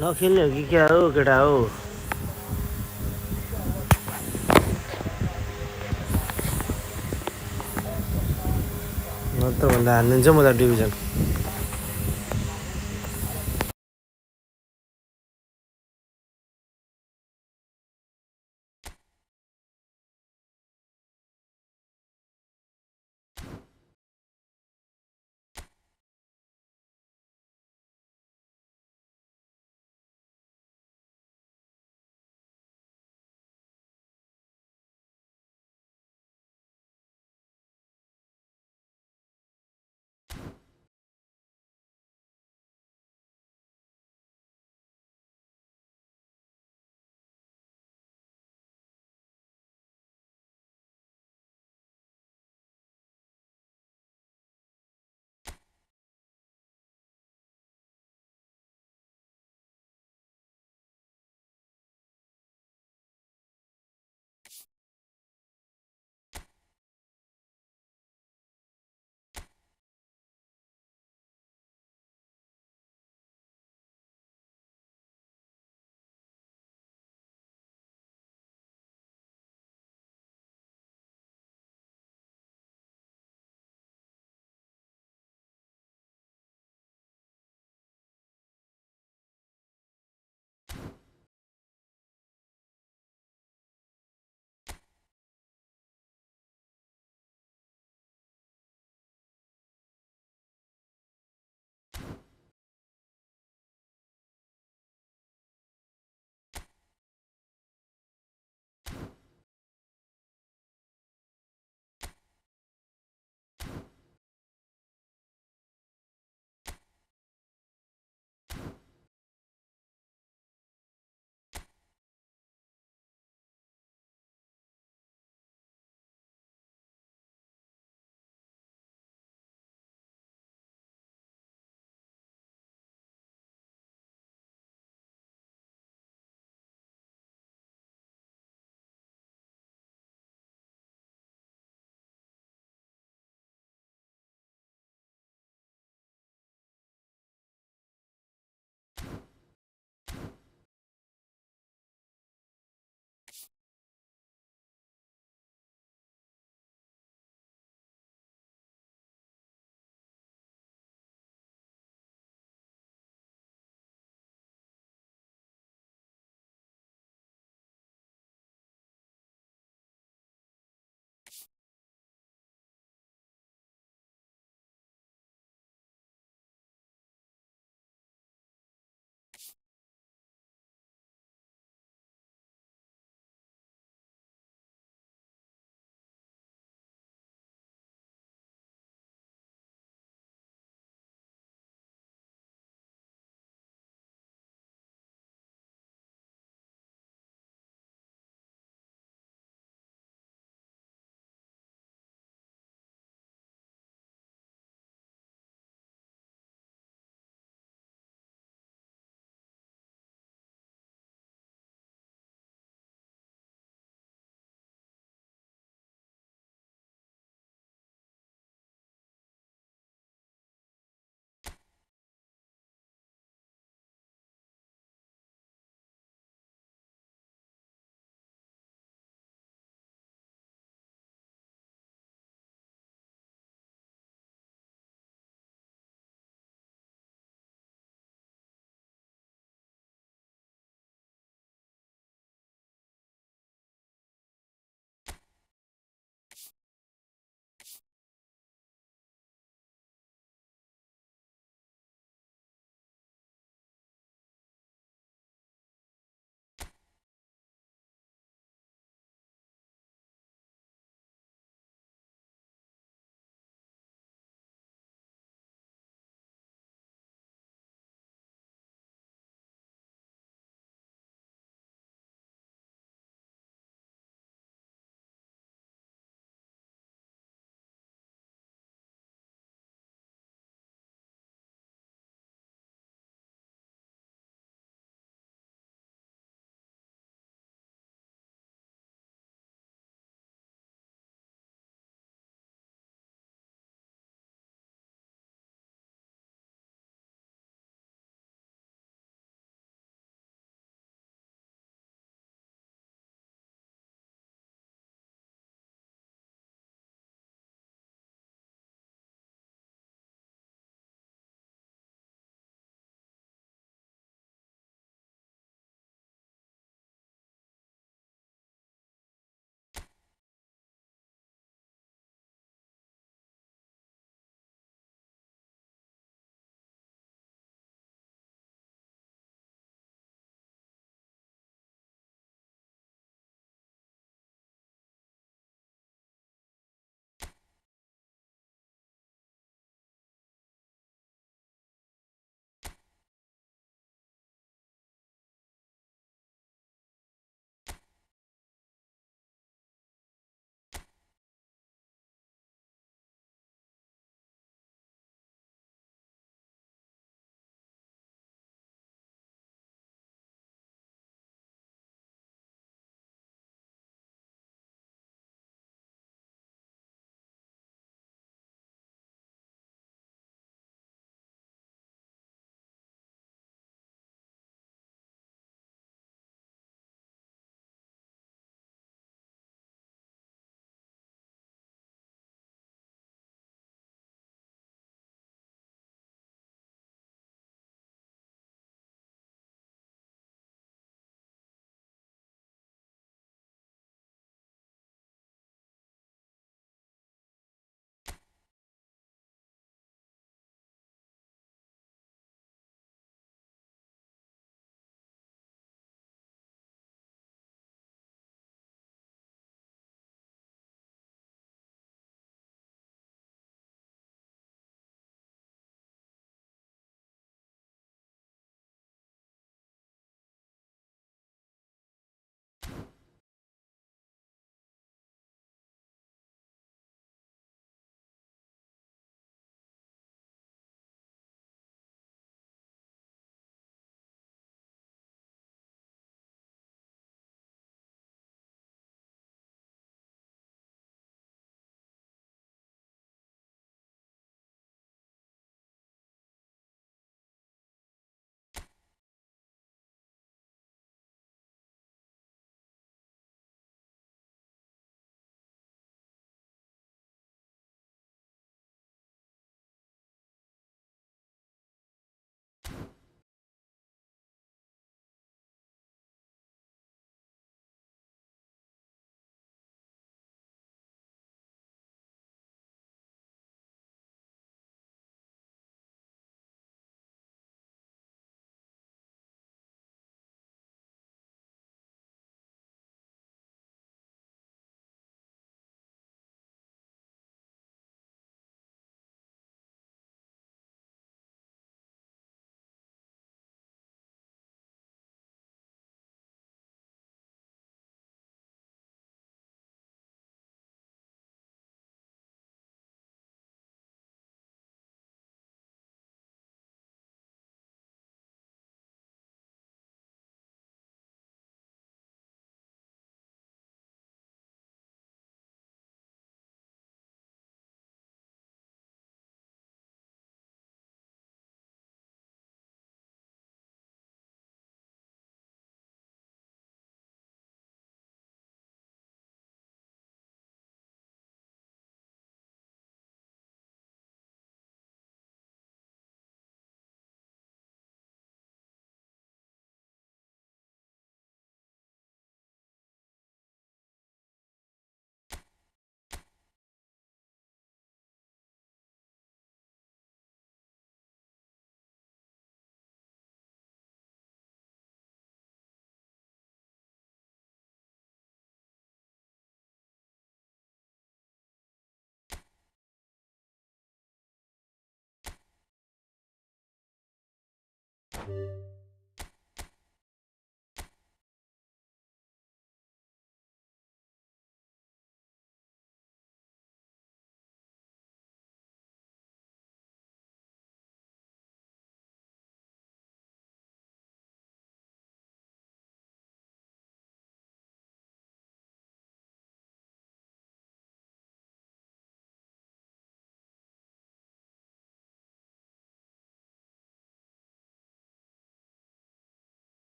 नखेल्ने हो कि क्या हो केटा हो? नत्र भन्दा हानिदिन्छ म त division.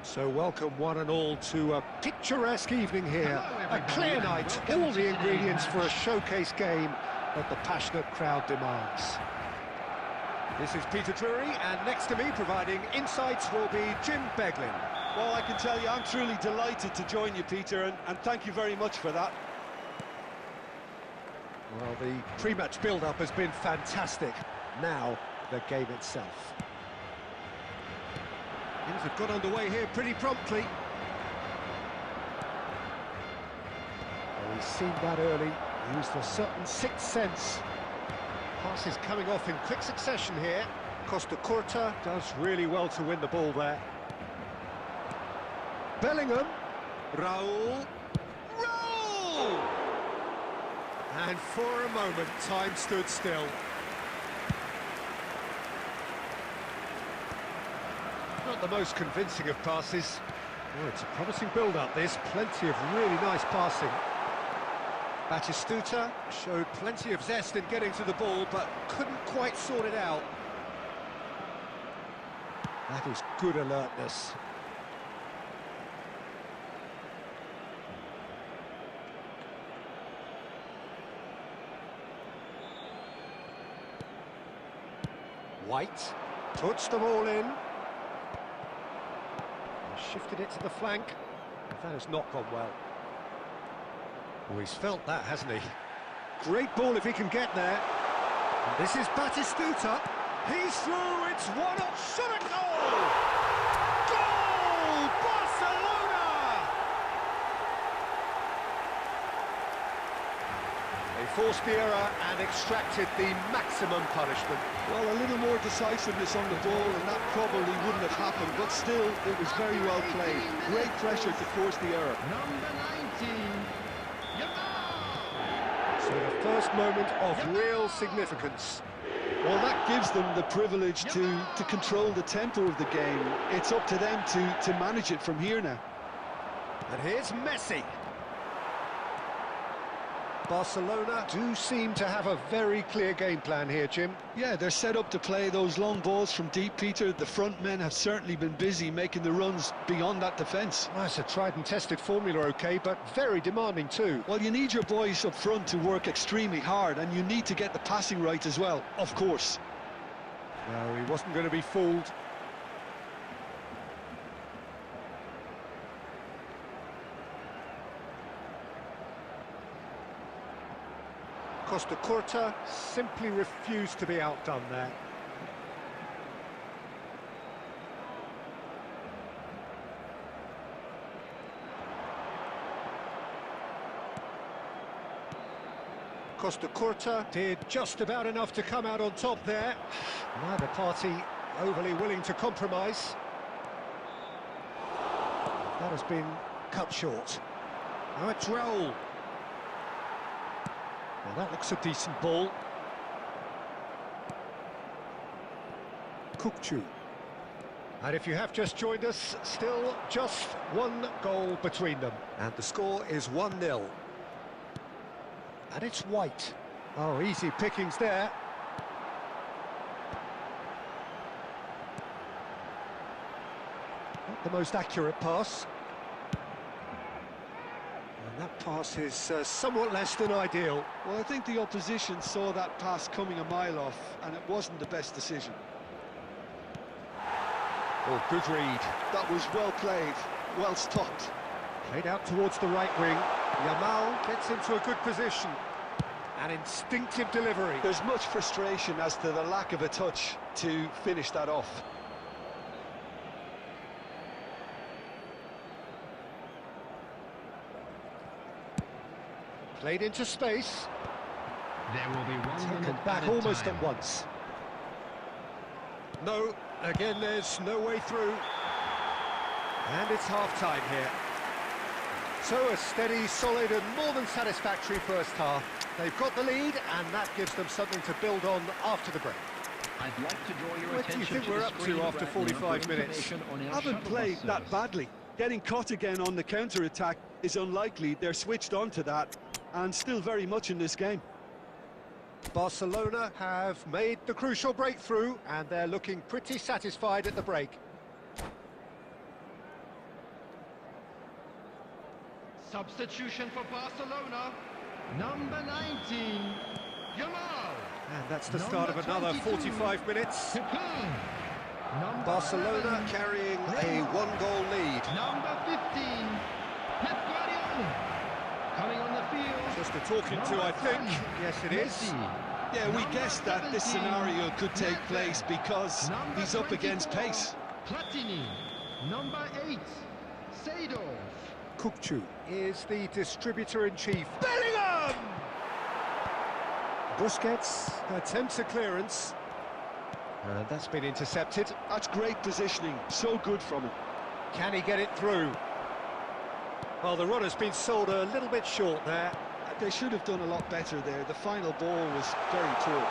So welcome one and all to a picturesque evening here. A clear night, all the ingredients for a showcase game that the passionate crowd demands. This is Peter Drury, and next to me providing insights will be Jim Beglin. Well, I can tell you I'm truly delighted to join you, Peter, and thank you very much for that. Well, the pre-match build-up has been fantastic. Now, the game itself. Things have got underway here pretty promptly. Well, he's seen that early, used a certain sixth sense. Passes coming off in quick succession here. Costa Curta does really well to win the ball there. Bellingham. Raul. Raul! And for a moment, time stood still. Not the most convincing of passes. Oh, it's a promising build-up, this. Plenty of really nice passing. Batistuta showed plenty of zest in getting to the ball, but couldn't quite sort it out. That is good alertness. White puts them all in. Shifted it to the flank. That has not gone well. Oh, he's felt that, hasn't he? Great ball if he can get there. And this is Batistuta. He's through, it's 1-0. Shot at goal! Goal! Barcelona! They forced the error and extracted the maximum punishment. Well, a little more decisiveness on the ball, and that probably wouldn't have happened, but still, it was very well played. Great pressure to force the error. Number 19. So the first moment of real significance. Well, that gives them the privilege to control the tempo of the game. It's up to them to manage it from here now. And here's Messi. Barcelona do seem to have a very clear game plan here, Jim. Yeah, they're set up to play those long balls from deep, Peter. The front men have certainly been busy making the runs beyond that defence. Well, it's a tried and tested formula, OK, but very demanding too. Well, you need your boys up front to work extremely hard, and you need to get the passing right as well, of course. No, he wasn't going to be fooled. Costa Curta simply refused to be outdone there. Costa Curta did just about enough to come out on top there. Neither party overly willing to compromise. That has been cut short. Now it's Raul. Well, that looks a decent ball. Kukçu. And if you have just joined us, still just one goal between them. And the score is 1-0. And it's White. Oh, easy pickings there. Not the most accurate pass. And that pass is somewhat less than ideal. Well, I think the opposition saw that pass coming a mile off, and it wasn't the best decision. Oh, good read. That was well played, well stopped. Played out towards the right wing. Yamal gets into a good position. An instinctive delivery. There's much frustration as to the lack of a touch to finish that off. Played into space. There will be 1 minute Taken back almost time. at once. No, again there's no way through. And it's half-time here. So a steady, solid and more than satisfactory first half. They've got the lead and that gives them something to build on after the break. I'd like to draw your What do you attention think we're the up to screen after right now 45 for minutes? information on our Haven't shuttle played bus that service. badly. Getting caught again on the counter-attack is unlikely. They're switched on to that and still very much in this game. Barcelona have made the crucial breakthrough and they're looking pretty satisfied at the break. Substitution for Barcelona. Number 19, Yamal. And that's the start of another 45 minutes. Number Barcelona 11, carrying a one-goal lead. Number 15, Pep Guardiola. Coming on the field. Just a talking to, I think. Yes, it is. Messi. Yeah, we Number guessed that this 17, scenario could take Nedved. place because Number he's up against 24, pace. Platini. Number 8, Seedorf. Kukçu is the distributor-in-chief. Bellingham! Busquets attempts a clearance. And that's been intercepted. That's great positioning, so good from him. Can he get it through? Well, the runner's been sold a little bit short there. They should have done a lot better there. The final ball was very poor.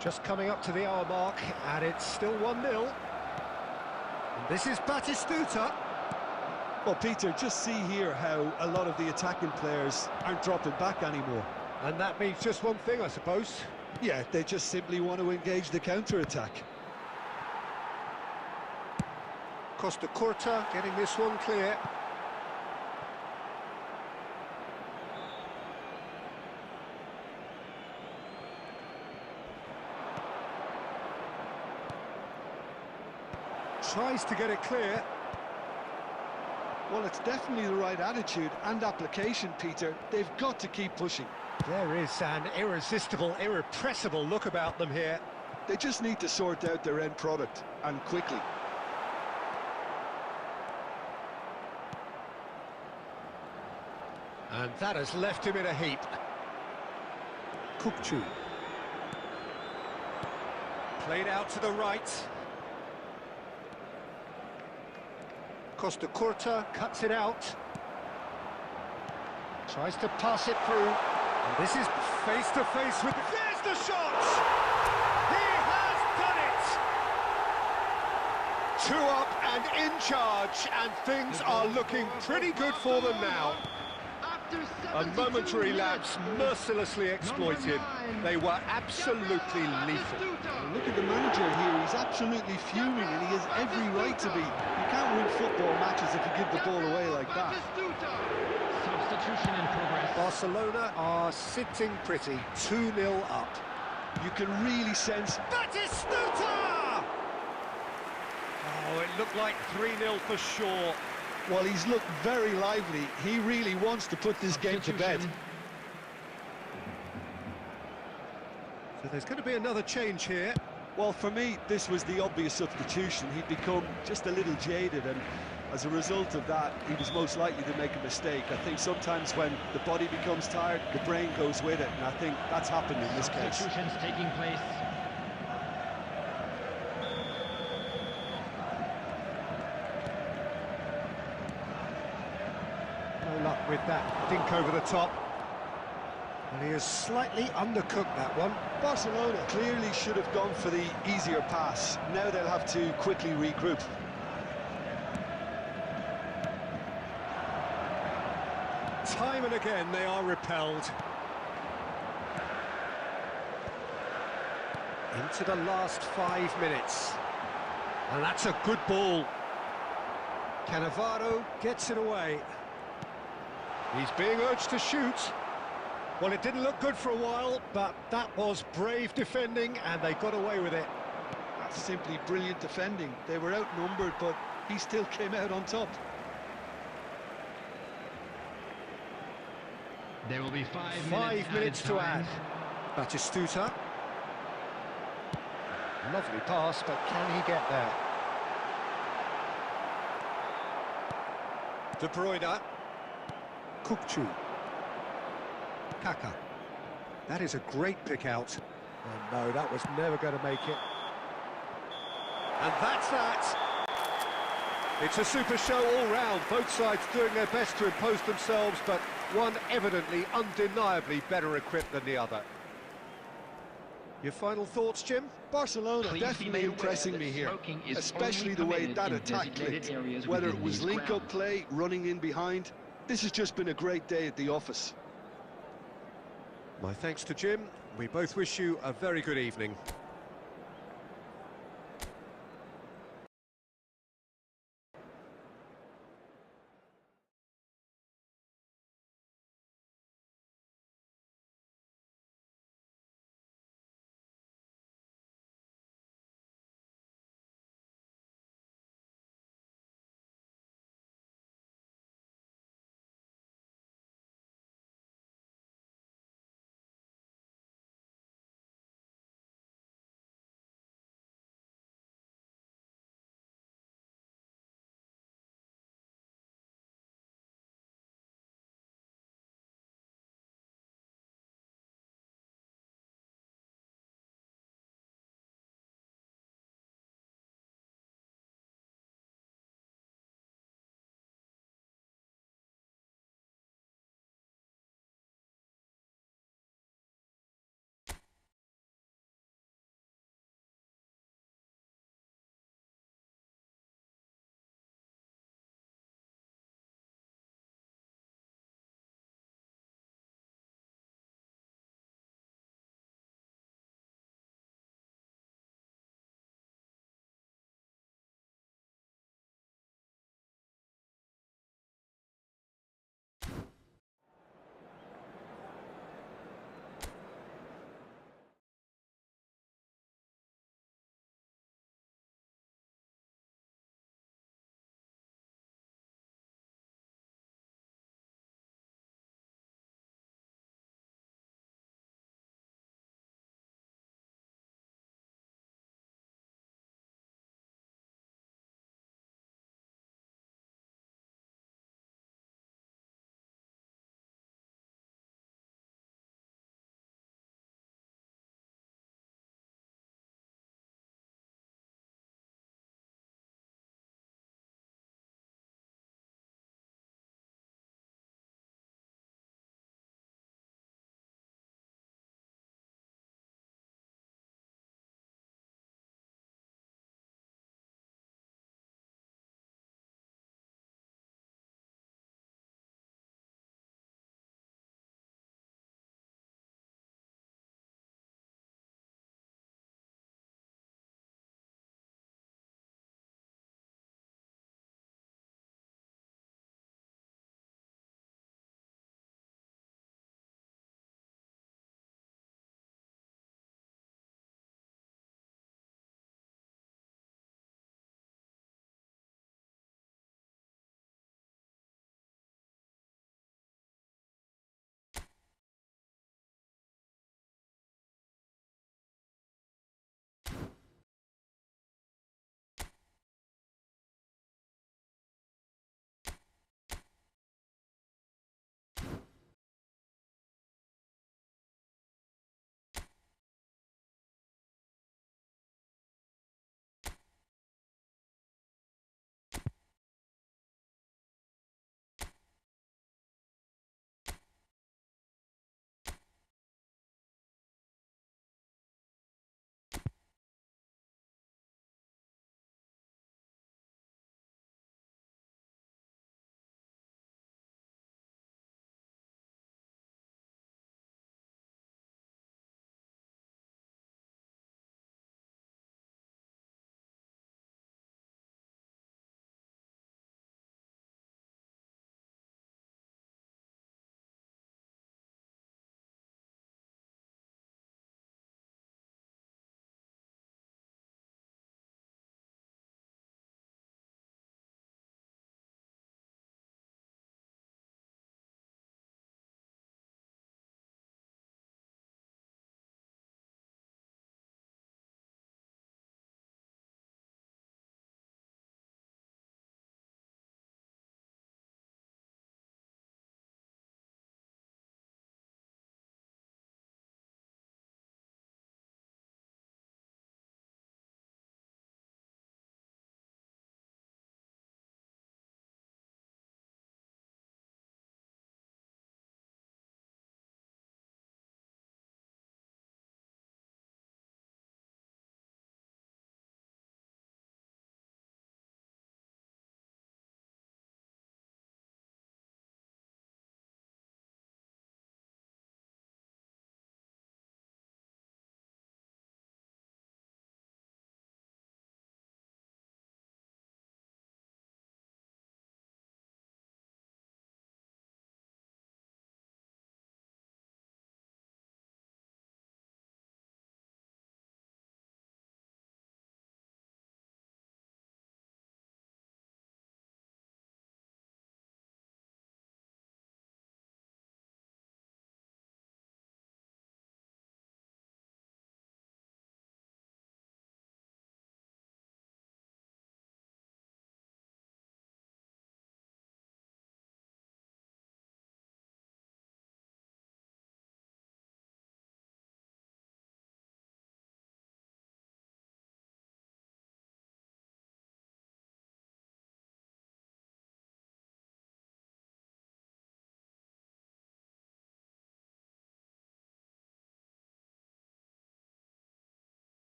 Just coming up to the hour mark, and it's still 1-0. And this is Batistuta. Well, Peter, just see here how a lot of the attacking players aren't dropping back anymore. And that means just one thing, I suppose. Yeah, they just simply want to engage the counter-attack. Costa Curta getting this one clear. Tries to get it clear. Well, it's definitely the right attitude and application, Peter. They've got to keep pushing. There is an irresistible, irrepressible look about them here. They just need to sort out their end product, and quickly. And that has left him in a heap. Kukçu. Played out to the right. Costa Curta cuts it out. Tries to pass it through. And this is face to face with... There's the shot! He has done it! 2 up and in charge, and things are looking pretty good for them now. A momentary lapse mercilessly exploited. They were absolutely lethal. Look at the manager here, he's absolutely fuming and he has every right to be. You can't win football matches if you give the ball away like that. Substitution in progress. Barcelona are sitting pretty, 2-0 up. You can really sense... Batistuta! Oh, it looked like 3-0 for sure. Well, he's looked very lively. He really wants to put this game to bed. So there's going to be another change here. Well, for me, this was the obvious substitution. He'd become just a little jaded, and as a result of that, he was most likely to make a mistake. I think sometimes when the body becomes tired, the brain goes with it, and I think that's happened in this case. Substitutions taking place. No luck with that dink over the top. And he has slightly undercooked that one. Barcelona clearly should have gone for the easier pass. Now they'll have to quickly regroup. Time and again they are repelled. Into the last 5 minutes. And that's a good ball. Cannavaro gets it away. He's being urged to shoot. Well, it didn't look good for a while, but that was brave defending, and they got away with it. That's simply brilliant defending. They were outnumbered, but he still came out on top. There will be 5 minutes to add. Batistuta. Lovely pass, but can he get there? De Bruyne. Kukçu. Kaka. That is a great pick out. And no, that was never going to make it. And that's that. It's a super show all round. Both sides doing their best to impose themselves, but one evidently, undeniably better equipped than the other. Your final thoughts, Jim? Barcelona definitely impressing me here, especially the way that attack clicked. Whether it was link-up play, running in behind, this has just been a great day at the office. My thanks to Jim. We both wish you a very good evening.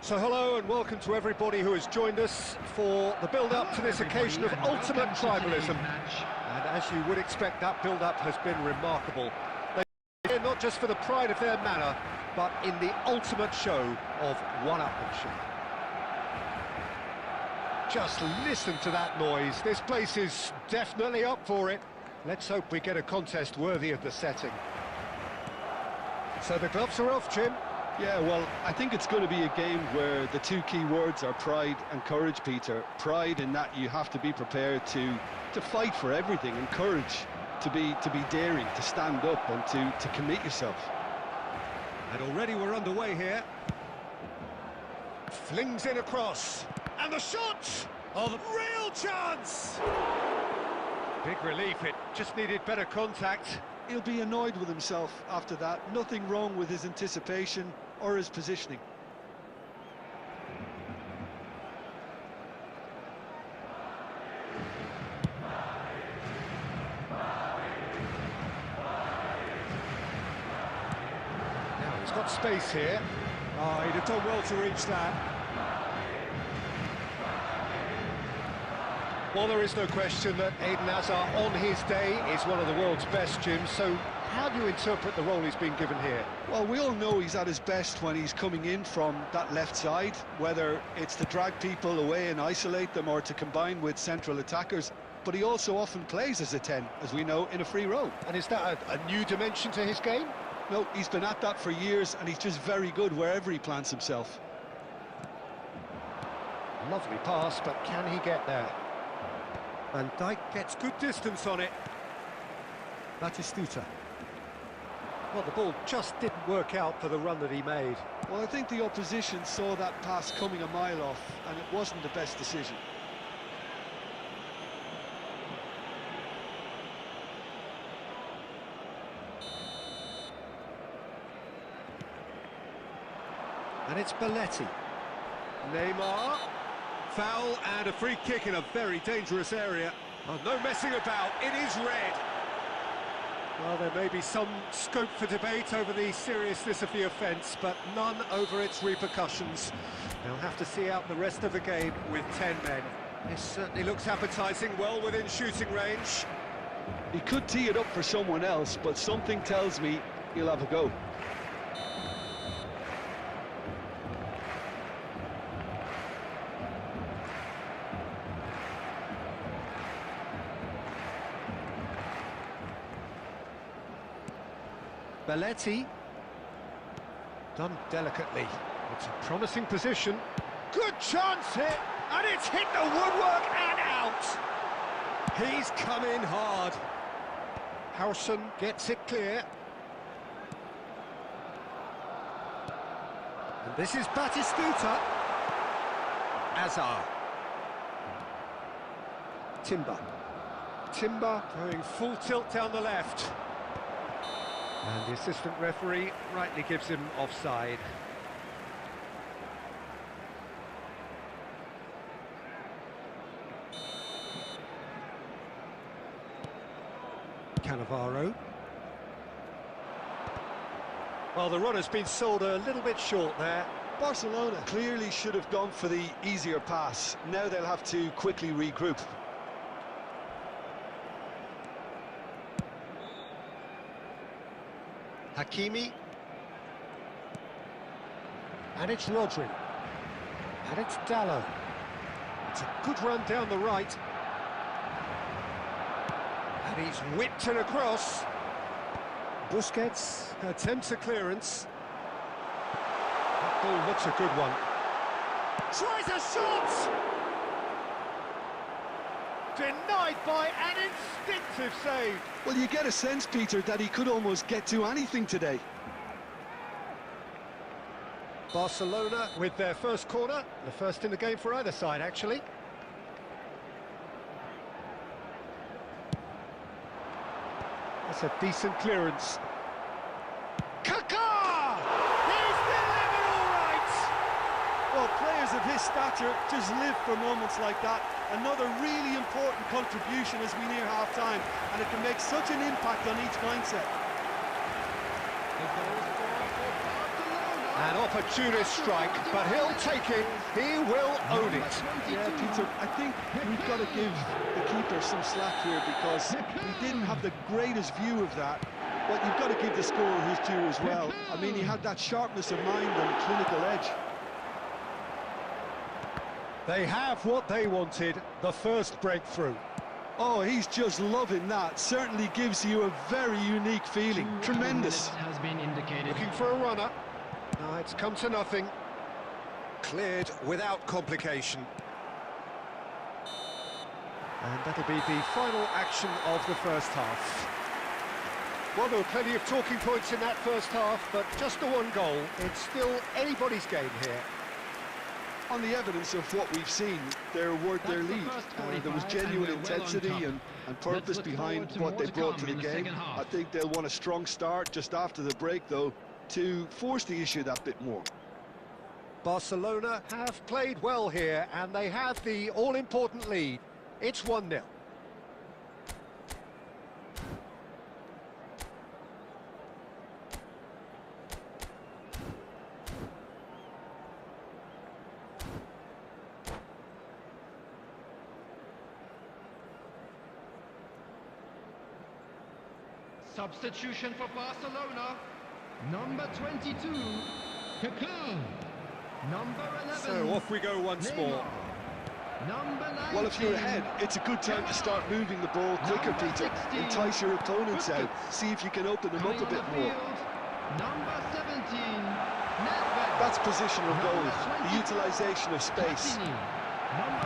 So hello and welcome to everybody who has joined us for the build-up to this occasion of ultimate tribalism. And as you would expect, that build-up has been remarkable. They're here not just for the pride of their manor, but in the ultimate show of one-upmanship. Just listen to that noise. This place is definitely up for it. Let's hope we get a contest worthy of the setting. So the gloves are off, Jim. Yeah, well, I think it's going to be a game where the two key words are pride and courage, Peter. Pride in that you have to be prepared to fight for everything, and courage to be daring, to stand up and to commit yourself. And already we're underway here. Flings in across. And the shot! Oh, the real chance! Big relief, it just needed better contact. He'll be annoyed with himself after that. Nothing wrong with his anticipation or his positioning. Now he's got space here. Oh, he'd have done well to reach that. Well, there is no question that Eden Hazard, on his day, is one of the world's best, Jim. So how do you interpret the role he's been given here? Well, we all know he's at his best when he's coming in from that left side, whether it's to drag people away and isolate them or to combine with central attackers. But he also often plays as a 10, as we know, in a free role. And is that a new dimension to his game? No, he's been at that for years, and he's just very good wherever he plants himself. Lovely pass, but can he get there? Van Dijk gets good distance on it. Batistuta. Well, the ball just didn't work out for the run that he made. Well, I think the opposition saw that pass coming a mile off, and it wasn't the best decision. And it's Belletti. Neymar. Foul and a free kick in a very dangerous area. Oh, no messing about, it is red. Well, there may be some scope for debate over the seriousness of the offence, but none over its repercussions. They'll have to see out the rest of the game with 10 men. This certainly looks appetising, well within shooting range. He could tee it up for someone else, but something tells me he'll have a go. Belletti, done delicately. It's a promising position. Good chance here, and it's hit the woodwork and out. He's come in hard. Howson gets it clear. And this is Batistuta. Hazard. Timber going full tilt down the left. And the assistant referee rightly gives him offside. Cannavaro. Well, the run has been sold a little bit short there. Barcelona clearly should have gone for the easier pass. Now they'll have to quickly regroup. Hakimi. And it's Rodri. And it's Dallo. It's a good run down the right. And he's whipped it across. Busquets attempts a clearance. That ball looks a good one. Tries a shot! Denied by an instinctive save. Well, you get a sense, Peter, that he could almost get to anything today. Barcelona with their first corner, the first in the game for either side, actually. That's a decent clearance. Kaká! He's delivered all right! Well, players of his stature just live for moments like that. Another really important contribution as we near half-time, and it can make such an impact on each mindset. An opportunist strike, but he'll take it. He will own it. Yeah, Peter, I think we've got to give the keeper some slack here because he didn't have the greatest view of that. But you've got to give the scorer his due as well. I mean, he had that sharpness of mind and clinical edge. They have what they wanted, the first breakthrough. Oh, he's just loving that. Certainly gives you a very unique feeling. Tremendous. Has been indicated. Looking for a runner. No, it's come to nothing. Cleared without complication. And that'll be the final action of the first half. Well, there were plenty of talking points in that first half, but just the one goal. It's still anybody's game here. On the evidence of what we've seen, they're worth their lead. There was genuine intensity and purpose behind what they brought to the game. I think they'll want a strong start just after the break, though, to force the issue that bit more. Barcelona have played well here, and they have the all-important lead. It's 1-0. Substitution for Barcelona. Number 22, Kaká. Number 11. So off we go once more. Number 19. Well, if you're ahead, it's a good time to start moving the ball quicker, Peter. Entice your opponents out. See if you can open them up a bit more. Number 17, Nedved. That's positional goal, the utilisation of space.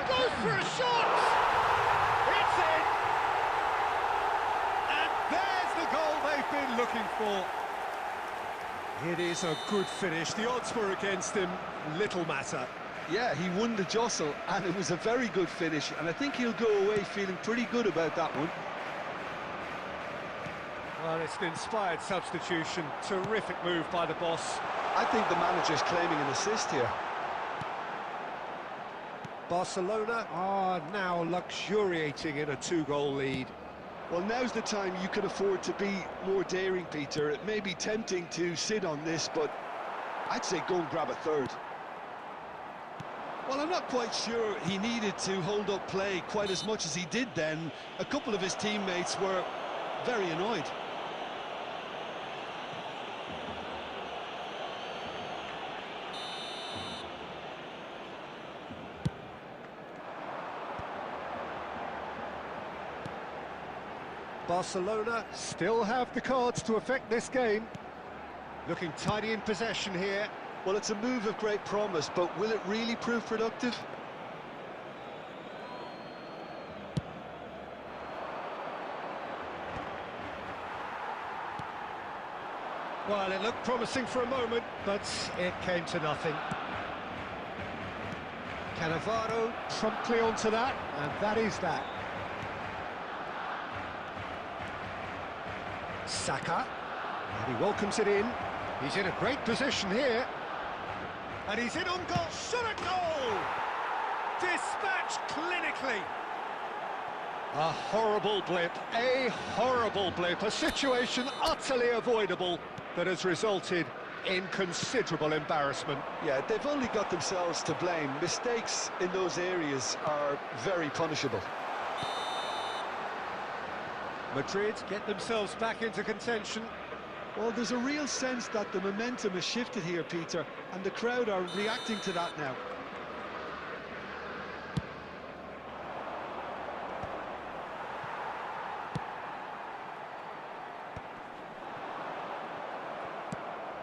Goes for a shot! It's in! And there's the goal they've been looking for. It is a good finish. The odds were against him. Little matter. Yeah, he won the jostle, and it was a very good finish, and I think he'll go away feeling pretty good about that one. Well, it's an inspired substitution. Terrific move by the boss. I think the manager's claiming an assist here. Barcelona are now luxuriating in a 2-goal lead. Well, now's the time you can afford to be more daring, Peter. It may be tempting to sit on this, but I'd say go and grab a third. Well, I'm not quite sure he needed to hold up play quite as much as he did then. A couple of his teammates were very annoyed. Barcelona still have the cards to affect this game. Looking tidy in possession here. Well, it's a move of great promise, but will it really prove productive? Well, it looked promising for a moment, but it came to nothing. Cannavaro promptly onto that, and that is that. Saka, and he welcomes it in. He's in a great position here. And he's in on goal, shot a goal! Dispatched clinically. A horrible blip, a situation utterly avoidable that has resulted in considerable embarrassment. Yeah, they've only got themselves to blame. Mistakes in those areas are very punishable. Madrid get themselves back into contention. Well, there's a real sense that the momentum has shifted here, Peter, and the crowd are reacting to that now.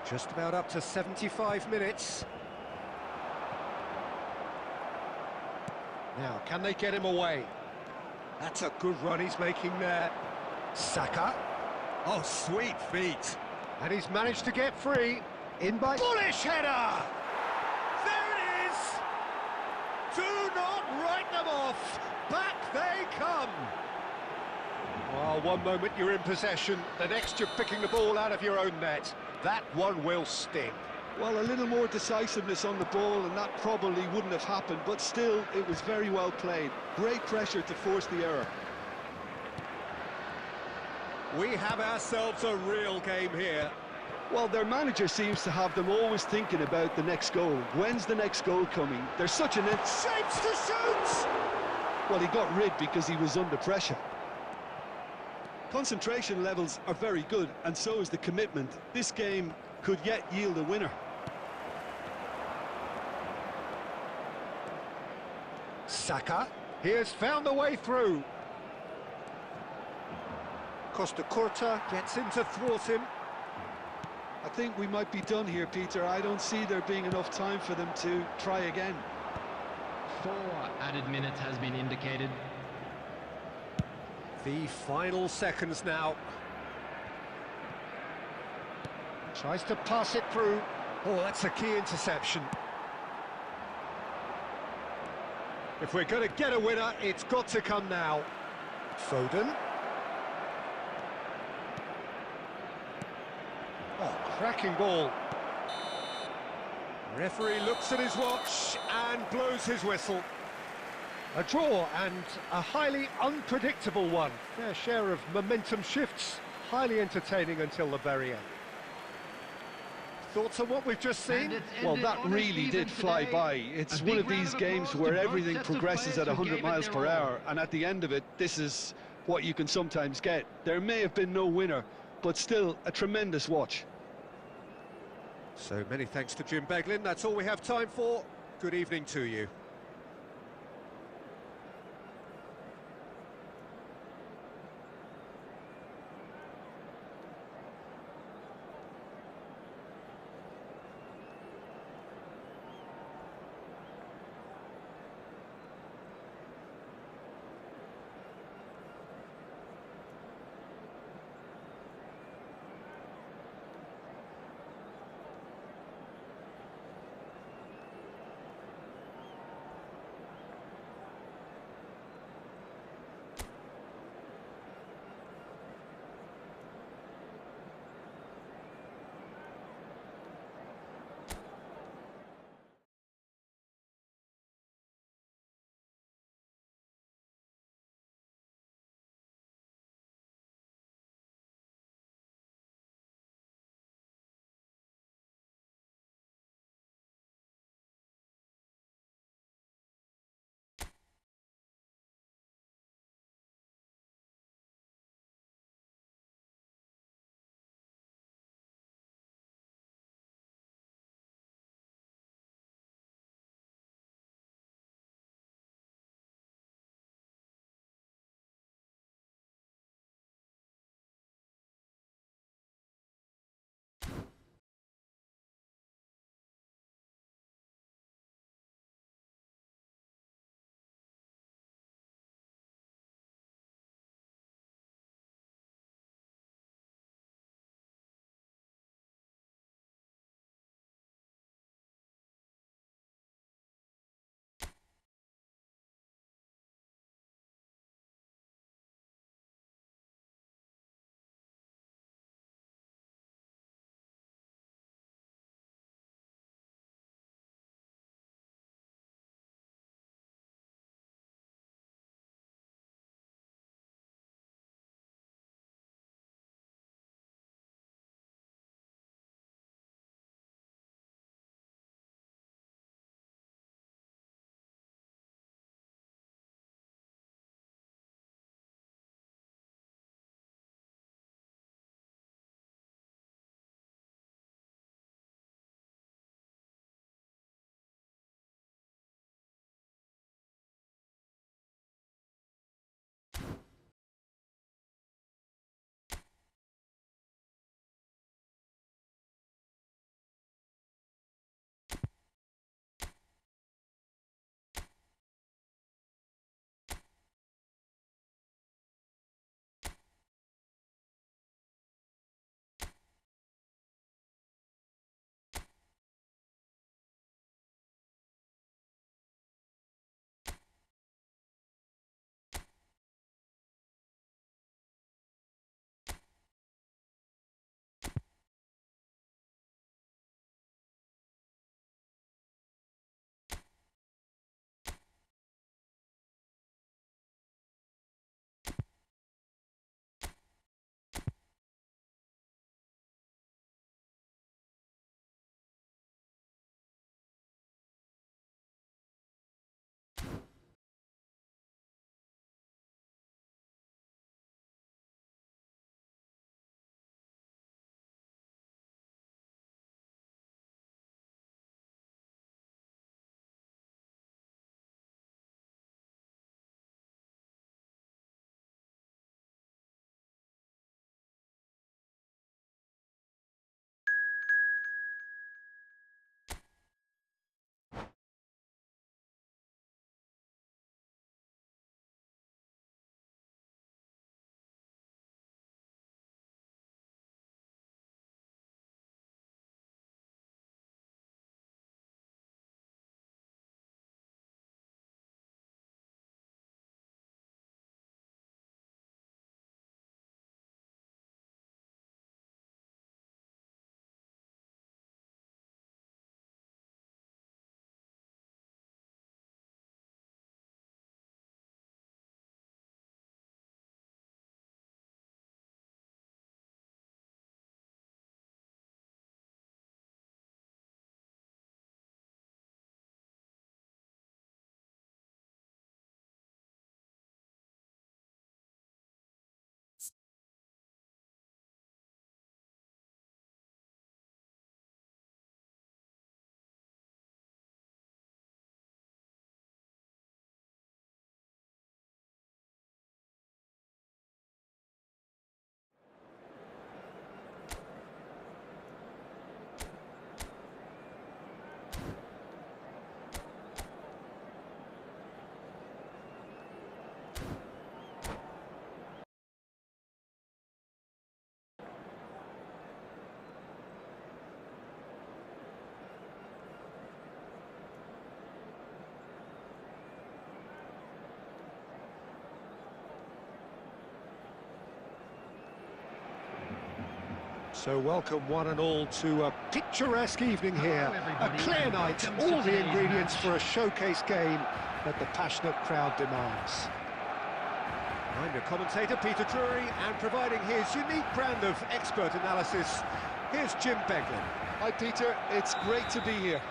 Just about up to 75 minutes. Now, can they get him away? That's a good run he's making there. Saka. Oh, sweet feet. And he's managed to get free. In by... Bullish header! There it is! Do not write them off. Back they come. Well, one moment you're in possession, the next you're picking the ball out of your own net. That one will sting. Well, a little more decisiveness on the ball and that probably wouldn't have happened, but still, it was very well played. Great pressure to force the error. We have ourselves a real game here. Well, their manager seems to have them always thinking about the next goal. When's the next goal coming? There's such an... Shapes to shoot! Well, he got rid because he was under pressure. Concentration levels are very good, and so is the commitment. This game could yet yield a winner. Saka, he has found the way through. Costa Curta gets in to thwart him. I think we might be done here, Peter. I don't see there being enough time for them to try again. 4 added minutes has been indicated. The final seconds now. Tries to pass it through. Oh, that's a key interception. If we're going to get a winner, it's got to come now. Foden. Oh, cracking ball. Referee looks at his watch and blows his whistle. A draw, and a highly unpredictable one. Fair share of momentum shifts, highly entertaining until the very end. Thoughts on what we've just seen? Well, that really did fly by. It's one of these games where everything progresses at 100 miles per hour, and at the end of it, this is what you can sometimes get. There may have been no winner, but still a tremendous watch. So many thanks to Jim Beglin. That's all we have time for. Good evening to you. So welcome one and all to a picturesque evening here. A clear night, all the ingredients for a showcase game that the passionate crowd demands. I'm your commentator, Peter Drury, and providing his unique brand of expert analysis, here's Jim Beglin. Hi Peter, it's great to be here.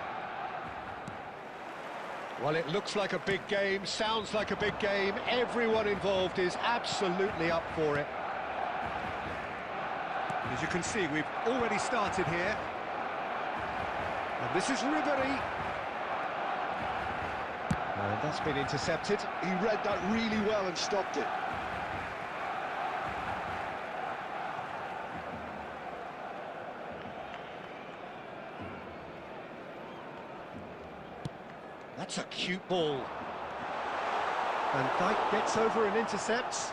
Well, it looks like a big game, sounds like a big game. Everyone involved is absolutely up for it. As you can see, we've already started here. And this is Ribéry. And that's been intercepted. He read that really well and stopped it. That's a cute ball. And Dijk gets over and intercepts.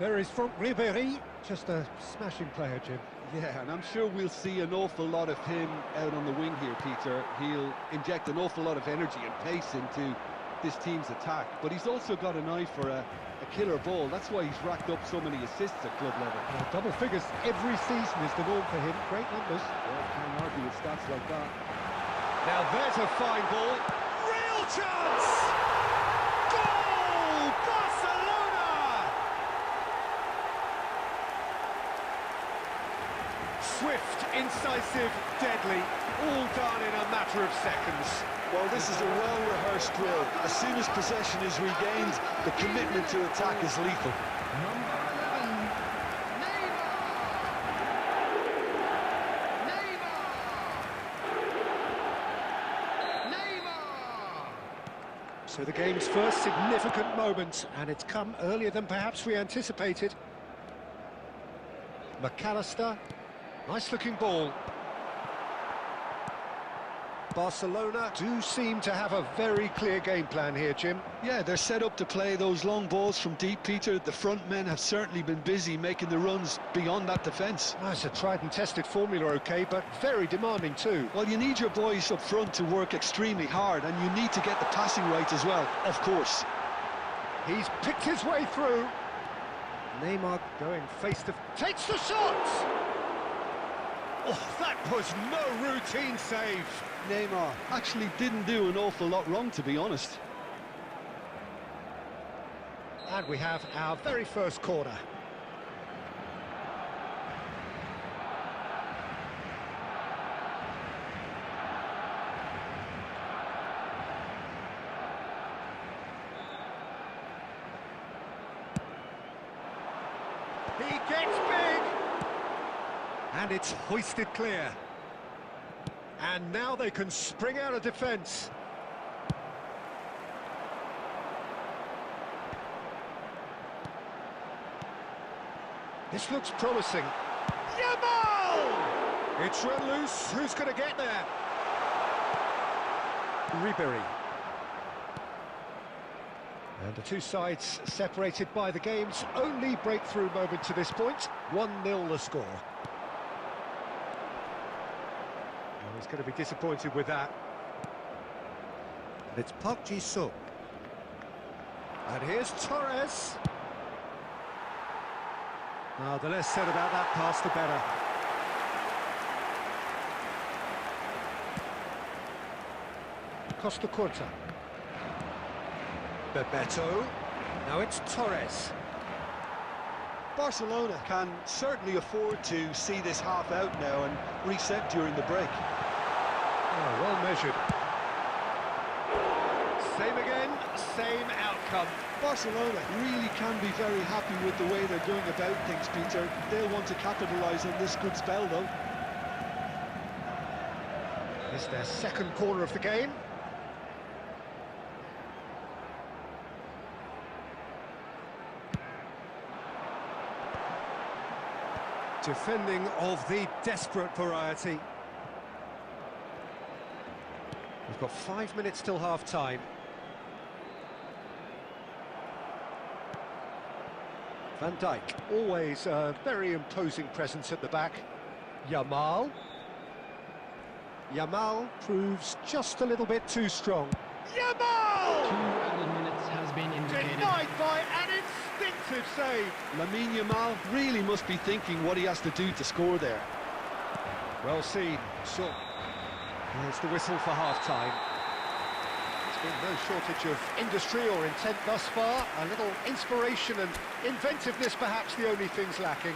There is from Ribéry, just a smashing player, Jim. Yeah, and I'm sure we'll see an awful lot of him out on the wing here, Peter. He'll inject an awful lot of energy and pace into this team's attack, but he's also got an eye for a killer ball. That's why he's racked up so many assists at club level. Double figures every season is the norm for him. Great numbers. Yeah, can't argue with stats like that. Now there's a fine ball. Real chance! Goal! Barcelona! Swift, incisive, deadly, all done in a matter of seconds. Well, this is a well-rehearsed drill. As soon as possession is regained, the commitment to attack is lethal. Number 11, Neymar! Neymar! So the game's first significant moment, and it's come earlier than perhaps we anticipated. McAllister, nice-looking ball. Barcelona do seem to have a very clear game plan here, Jim. Yeah, they're set up to play those long balls from deep, Peter. The front men have certainly been busy making the runs beyond that defence. That's a tried and tested formula, OK, but very demanding too. Well, you need your boys up front to work extremely hard, and you need to get the passing right as well, of course. He's picked his way through. Neymar going face to... takes the shot! Oh, that was no routine save. Neymar actually didn't do an awful lot wrong, to be honest. And we have our very first corner. He gets big! And it's hoisted clear. And now they can spring out of defence. This looks promising. Yamal! It's run loose. Who's going to get there? Ribéry. And the two sides separated by the game's only breakthrough moment to this point. 1-0 the score. Well, he's going to be disappointed with that. And it's Park Ji-sung. And here's Torres. Now, the less said about that pass, the better. Costa Curta. Bebeto. Now it's Torres. Barcelona can certainly afford to see this half out now and reset during the break. Oh, well measured. Same again, same outcome. Barcelona really can be very happy with the way they're going about things, Peter. They'll want to capitalise on this good spell, though. It's their second corner of the game. Defending of the desperate variety. We've got 5 minutes till half-time. Van Dijk, always a very imposing presence at the back. Yamal. Yamal proves just a little bit too strong. Yamal! 2 added minutes has been indicated. Denied by an instinctive impressive save. Lamine Yamal really must be thinking what he has to do to score there. Well seen. So, here's the whistle for half-time. There's been no shortage of industry or intent thus far. A little inspiration and inventiveness, perhaps the only things lacking.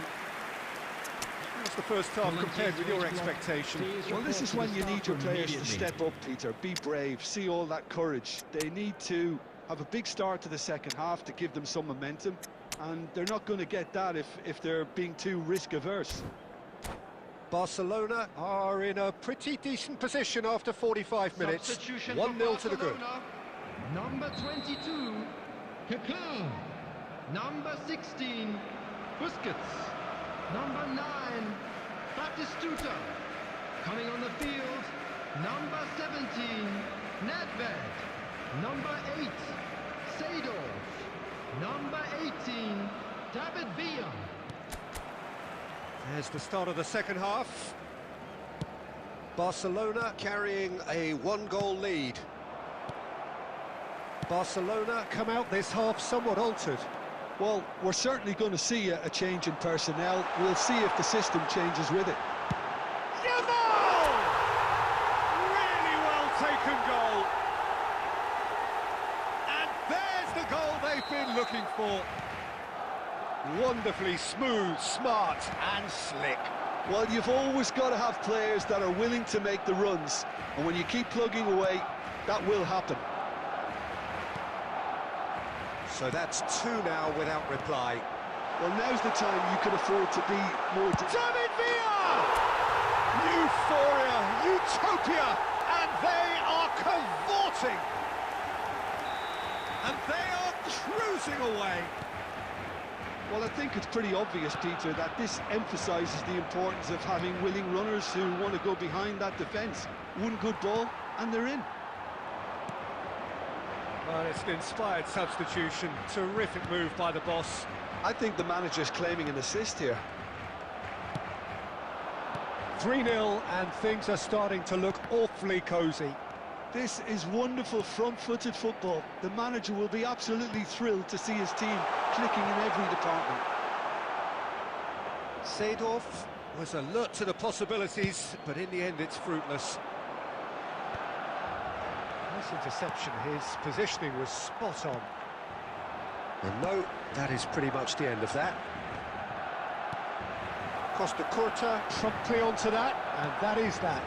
What's the first half compared with your expectation? Well, this is when you need your players to step up, Peter. Be brave, see all that courage. They need to have a big start to the second half to give them some momentum, and they're not going to get that if they're being too risk-averse. Barcelona are in a pretty decent position after 45 minutes. 1-0 to the good. Number 22, Kaká. Number 16, Busquets. Number 9, Batistuta. Coming on the field, number 17, Nedved. Number 8, Seedorf. Number 18, David Villa. There's the start of the second half. Barcelona carrying a 1-goal lead. Barcelona come out this half somewhat altered. Well, we're certainly going to see a change in personnel. We'll see if the system changes with it. Yamal! Really well taken goal. And there's the goal they've been looking for. Wonderfully smooth, smart and slick. Well, you've always got to have players that are willing to make the runs. And when you keep plugging away, that will happen. So that's 2 now without reply. Well, now's the time you can afford to be more... David Villa! Euphoria, utopia, and they are cavorting. And they are cruising away. Well, I think it's pretty obvious, Peter, that this emphasises the importance of having willing runners who want to go behind that defence. One good ball, and they're in. Well, it's an inspired substitution. Terrific move by the boss. I think the manager's claiming an assist here. 3-0, and things are starting to look awfully cosy. This is wonderful front-footed football. The manager will be absolutely thrilled to see his team clicking in every department. Seedorf was alert to the possibilities, but in the end it's fruitless. Nice interception. His positioning was spot on. And no, that is pretty much the end of that. Costa Curta promptly onto that, and that is that.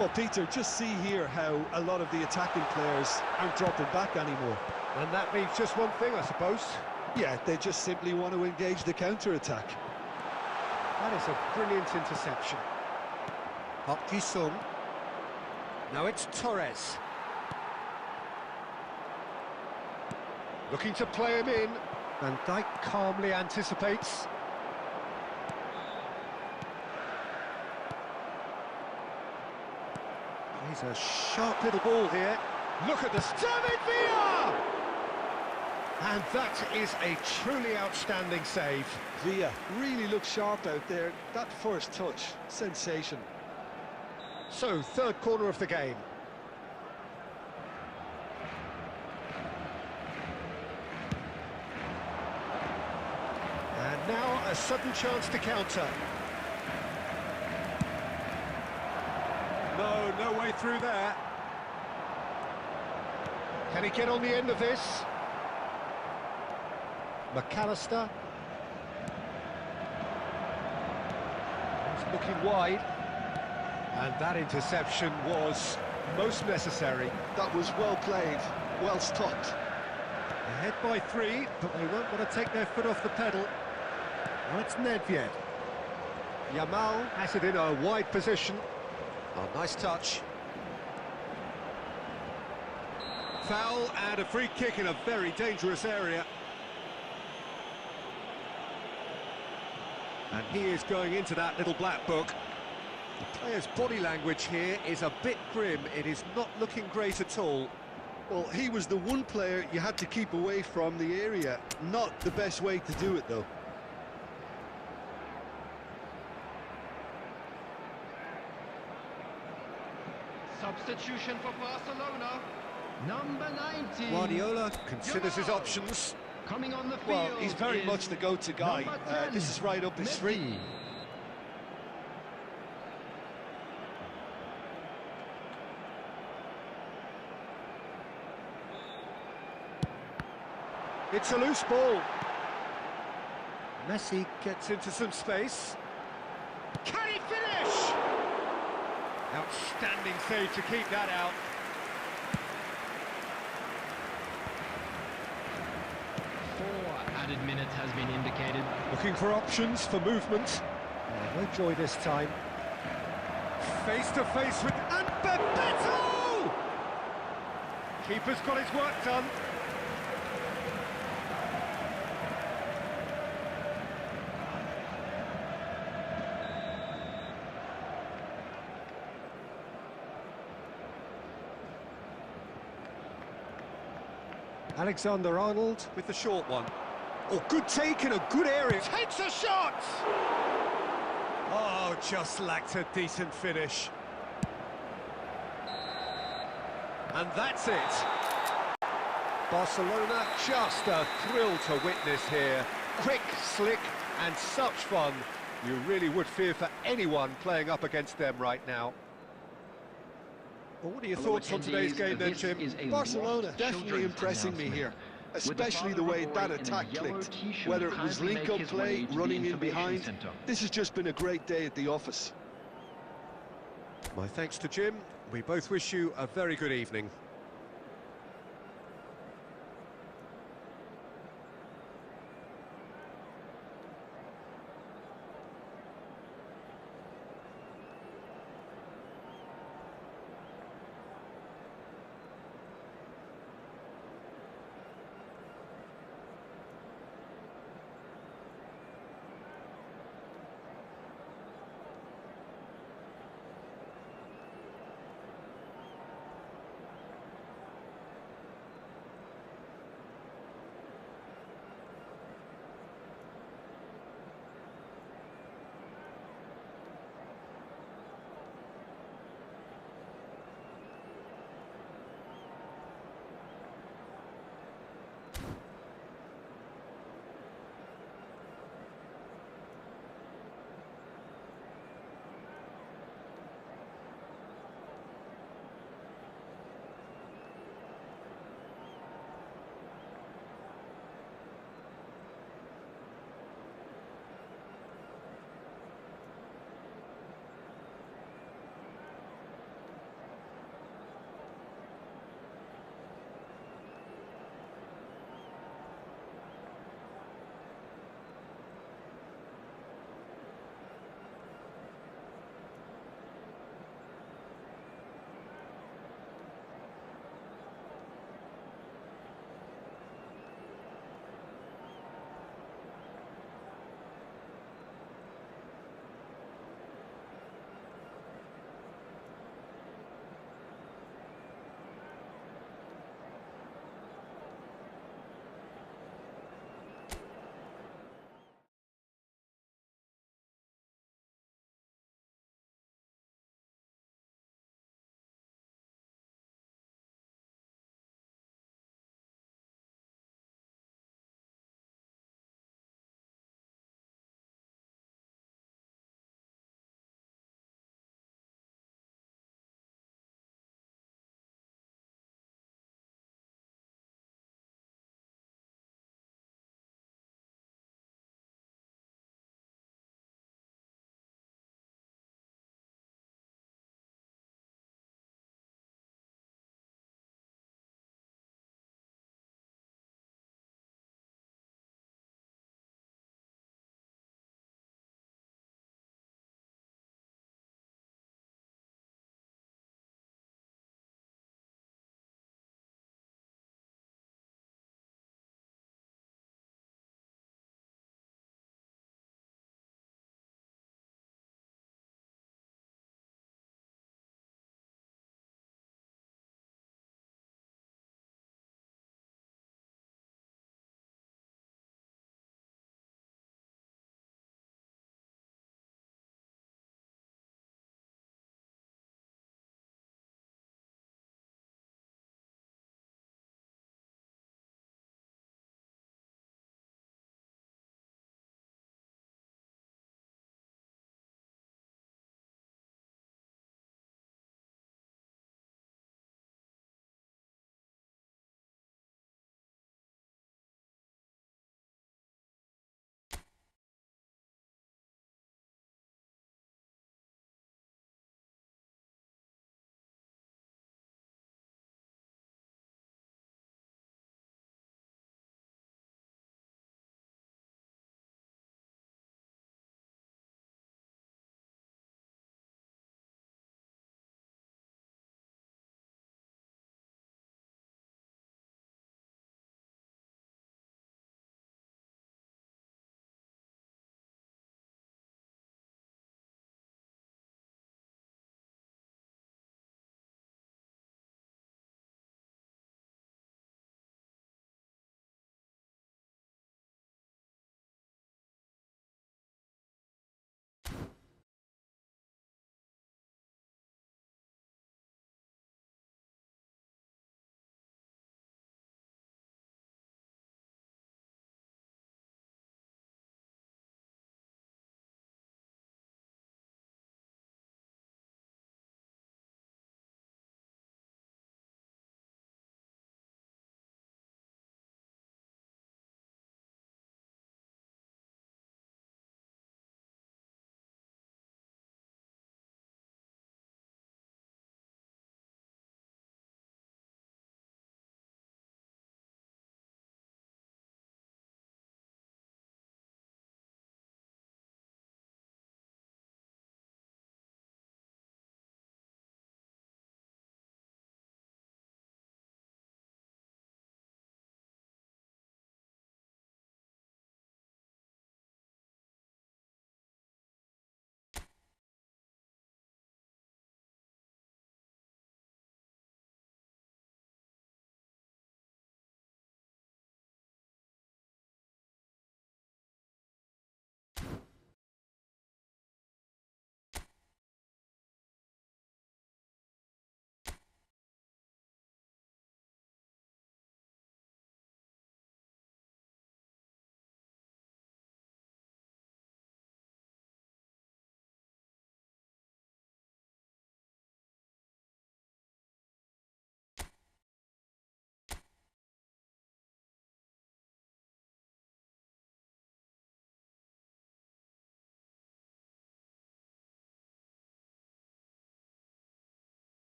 Well, Peter, just see here how a lot of the attacking players aren't dropping back anymore. And that means just one thing, I suppose. Yeah, they just simply want to engage the counter-attack. That is a brilliant interception. Park Ji-sung. Now it's Torres. Looking to play him in. Van Dijk calmly anticipates. He's a sharp little ball here. Look at this. David Villa! And that is a truly outstanding save. Villa really looks sharp out there. That first touch, sensation. So, third corner of the game. And now a sudden chance to counter. No way through there. Can he get on the end of this? McAllister. He's looking wide. And that interception was most necessary. That was well played, well stopped. Ahead by 3, but they won't want to take their foot off the pedal. Now it's Nedved. Yamal has it in a wide position. Oh, nice touch. Foul and a free kick in a very dangerous area. And he is going into that little black book. The player's body language here is a bit grim. It is not looking great at all. Well, he was the one player you had to keep away from the area. Not the best way to do it, though. Substitution for Barcelona. Number 19. Guardiola considers his options. Coming on the field. Well, he's very is much the go-to guy. number 10, This is right up his street. Mlbb. It's a loose ball. Messi gets into some space. Can he finish? Outstanding save to keep that out. 4 added minutes has been indicated. Looking for options for movement. No joy this time. Face to face with Bebeto! Keeper's got his work done. Alexander-Arnold with the short one. Oh, good take in a good area. Takes a shot! Oh, just lacked a decent finish. And that's it. Barcelona, just a thrill to witness here. Quick, slick, and such fun. You really would fear for anyone playing up against them right now. Well, what are your thoughts on today's game then, Jim? Barcelona definitely impressing me here, especially the way that attack clicked. Whether it was link-up play, running in behind, this has just been a great day at the office. My thanks to Jim. We both wish you a very good evening.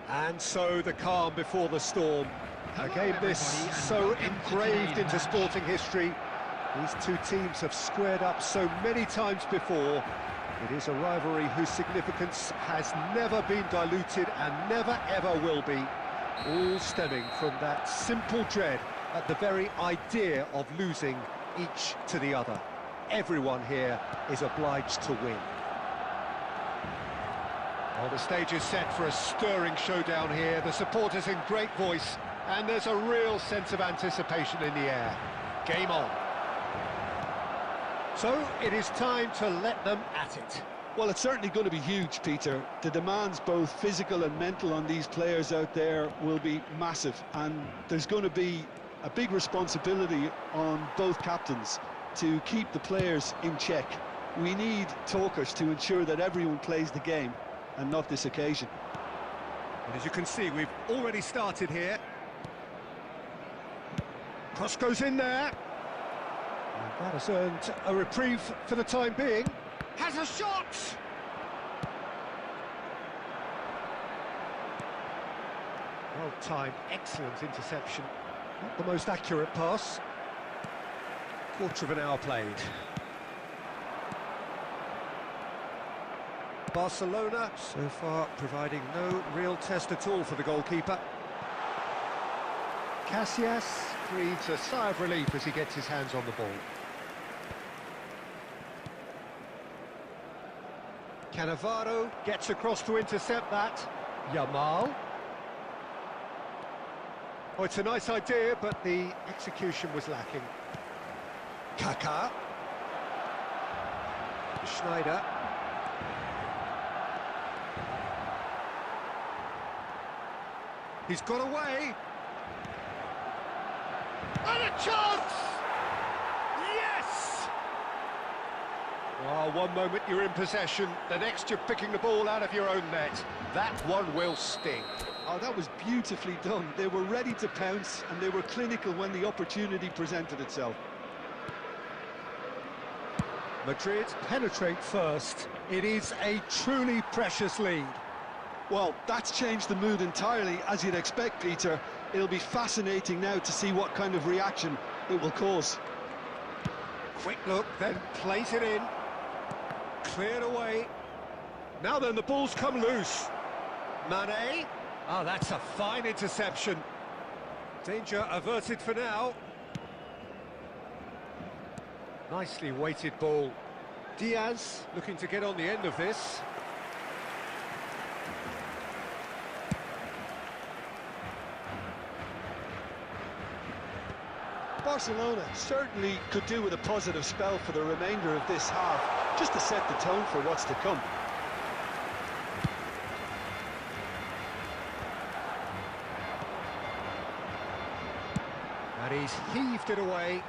And so the calm before the storm. A game this so engraved into sporting history. These two teams have squared up so many times before. It is a rivalry whose significance has never been diluted and never ever will be. All stemming from that simple dread at the very idea of losing each to the other. Everyone here is obliged to win. Well, the stage is set for a stirring showdown here. The supporters in great voice, and there's a real sense of anticipation in the air. Game on. So, it is time to let them at it. Well, it's certainly going to be huge, Peter. The demands, both physical and mental, on these players out there will be massive, and there's going to be a big responsibility on both captains to keep the players in check. We need talkers to ensure that everyone plays the game, and not this occasion. And as you can see, we've already started here. Cross goes in there. And that has earned a reprieve for the time being. Has a shot! Well-timed, excellent interception. Not the most accurate pass. Quarter of an hour played. Barcelona, so far, providing no real test at all for the goalkeeper. Casillas breathes a sigh of relief as he gets his hands on the ball. Cannavaro gets across to intercept that. Yamal. Oh, it's a nice idea, but the execution was lacking. Kaká. Schneider. He's got away. And a chance! Yes! Well, one moment you're in possession, the next you're picking the ball out of your own net. That one will sting. Oh, that was beautifully done. They were ready to pounce, and they were clinical when the opportunity presented itself. Madrid penetrate first. It is a truly precious lead. Well, that's changed the mood entirely, as you'd expect, Peter. It'll be fascinating now to see what kind of reaction it will cause. Quick look, then plays it in. Cleared away. Now then, the ball's come loose. Mane. Oh, that's a fine interception. Danger averted for now. Nicely weighted ball. Diaz looking to get on the end of this. Barcelona certainly could do with a positive spell for the remainder of this half, just to set the tone for what's to come. And he's heaved it away.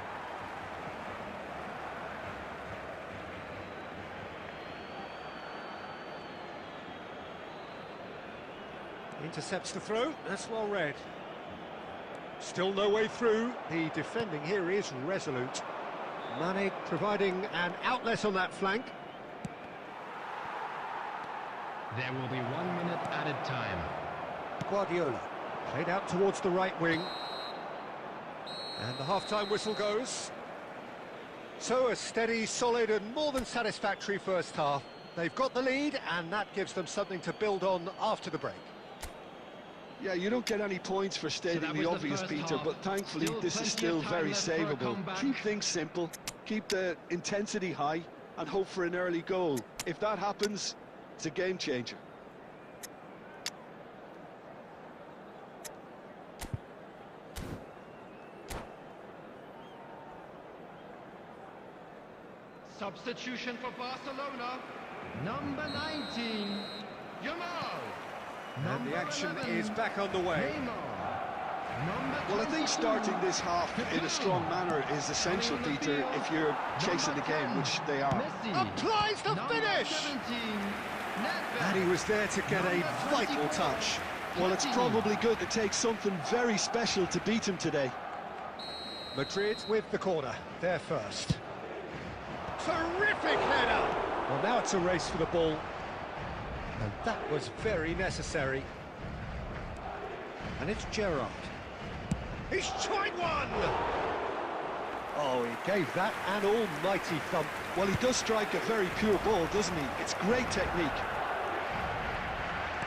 Intercepts the throw, that's well read. Still no way through, the defending here is resolute. Mane providing an outlet on that flank. There will be 1 minute added time. Guardiola, played out towards the right wing. And the half-time whistle goes. So a steady, solid and more than satisfactory first half. They've got the lead and that gives them something to build on after the break. Yeah, you don't get any points for stating the obvious, Peter, but thankfully this is still very savable. Keep things simple, keep the intensity high, and hope for an early goal. If that happens, it's a game changer. Substitution for Barcelona. Number 19, Yamal. And the action is back underway. Well, I think starting this half in a strong manner is essential, Peter, if you're chasing the game, which they are. Applies the finish! And he was there to get a vital touch. Well, it's probably going to take something very special to beat him today. Madrid with the corner, they're first. Terrific header! Well, now it's a race for the ball. And that was very necessary. And it's Gerrard. He's tried one! Oh, he gave that an almighty thump. Well, he does strike a very pure ball, doesn't he? It's great technique.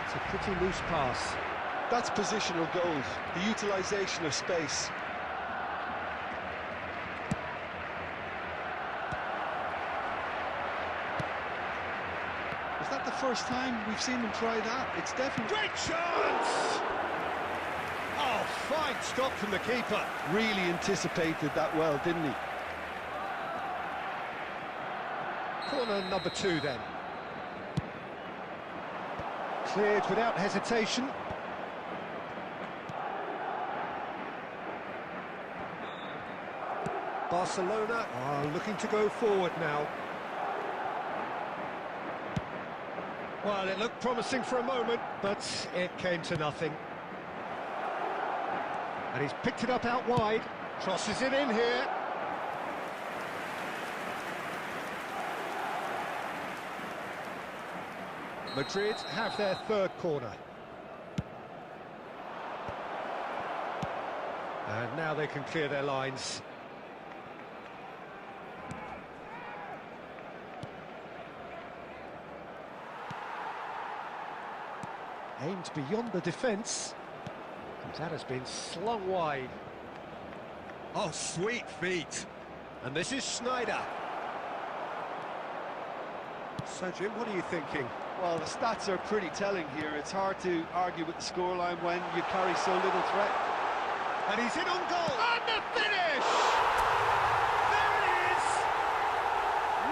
It's a pretty loose pass. That's positional goals, the utilisation of space. Is that the first time we've seen him try that? It's definitely... Great chance! Oh, fine stop from the keeper. Really anticipated that well, didn't he? Corner number 2 then. Cleared without hesitation. Barcelona are looking to go forward now. Well, it looked promising for a moment, but it came to nothing. And he's picked it up out wide, crosses it in here. Madrid have their third corner. And now they can clear their lines. Aimed beyond the defence. That has been slung wide. Oh, sweet feet. And this is Sneijder. So, Jim, what are you thinking? Well, the stats are pretty telling here. It's hard to argue with the scoreline when you carry so little threat. And he's in on goal. And the finish! There it is!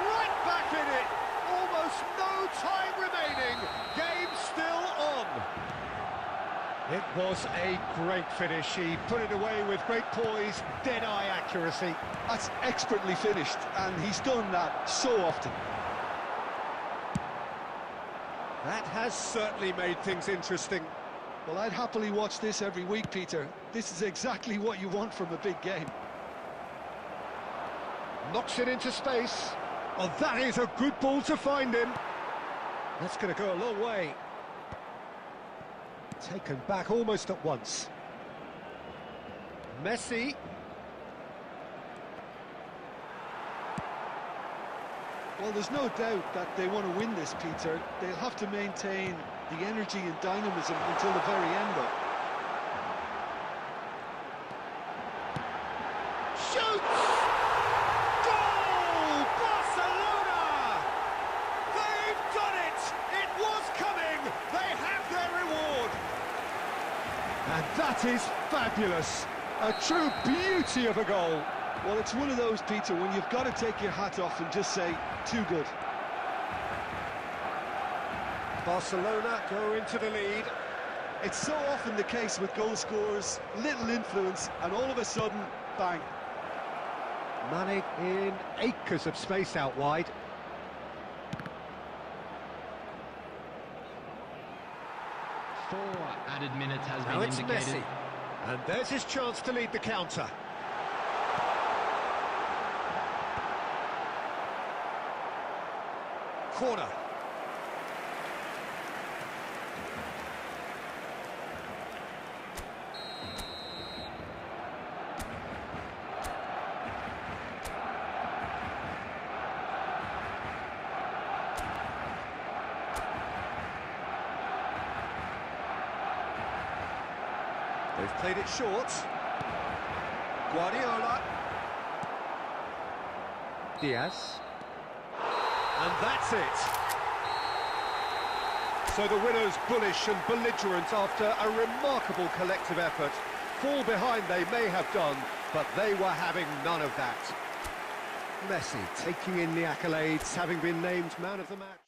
Right back in it. Almost no time remaining. Game still on. It was a great finish. He put it away with great poise, dead-eye accuracy. That's expertly finished, and he's done that so often. That has certainly made things interesting. Well, I'd happily watch this every week, Peter. This is exactly what you want from a big game. Knocks it into space. Oh, that is a good ball to find him. That's going to go a long way. Taken back almost at once. Messi. Well, there's no doubt that they want to win this, Peter. They'll have to maintain the energy and dynamism until the very end, though. Shoots! Goal! Barcelona! They've done it! It was coming! They have their reward! And that is fabulous! A true beauty of a goal! Well, it's one of those, Peter, when you've got to take your hat off and just say, too good. Barcelona go into the lead. It's so often the case with goal scorers, little influence, and all of a sudden, bang. Mane in acres of space out wide. Four added minutes has Now been it's indicated. Messi. And there's his chance to lead the counter. Corner. They've played it short. Guardiola. Diaz. And that's it. So the winners bullish and belligerent after a remarkable collective effort. Fall behind they may have done, but they were having none of that. Messi taking in the accolades, having been named man of the match.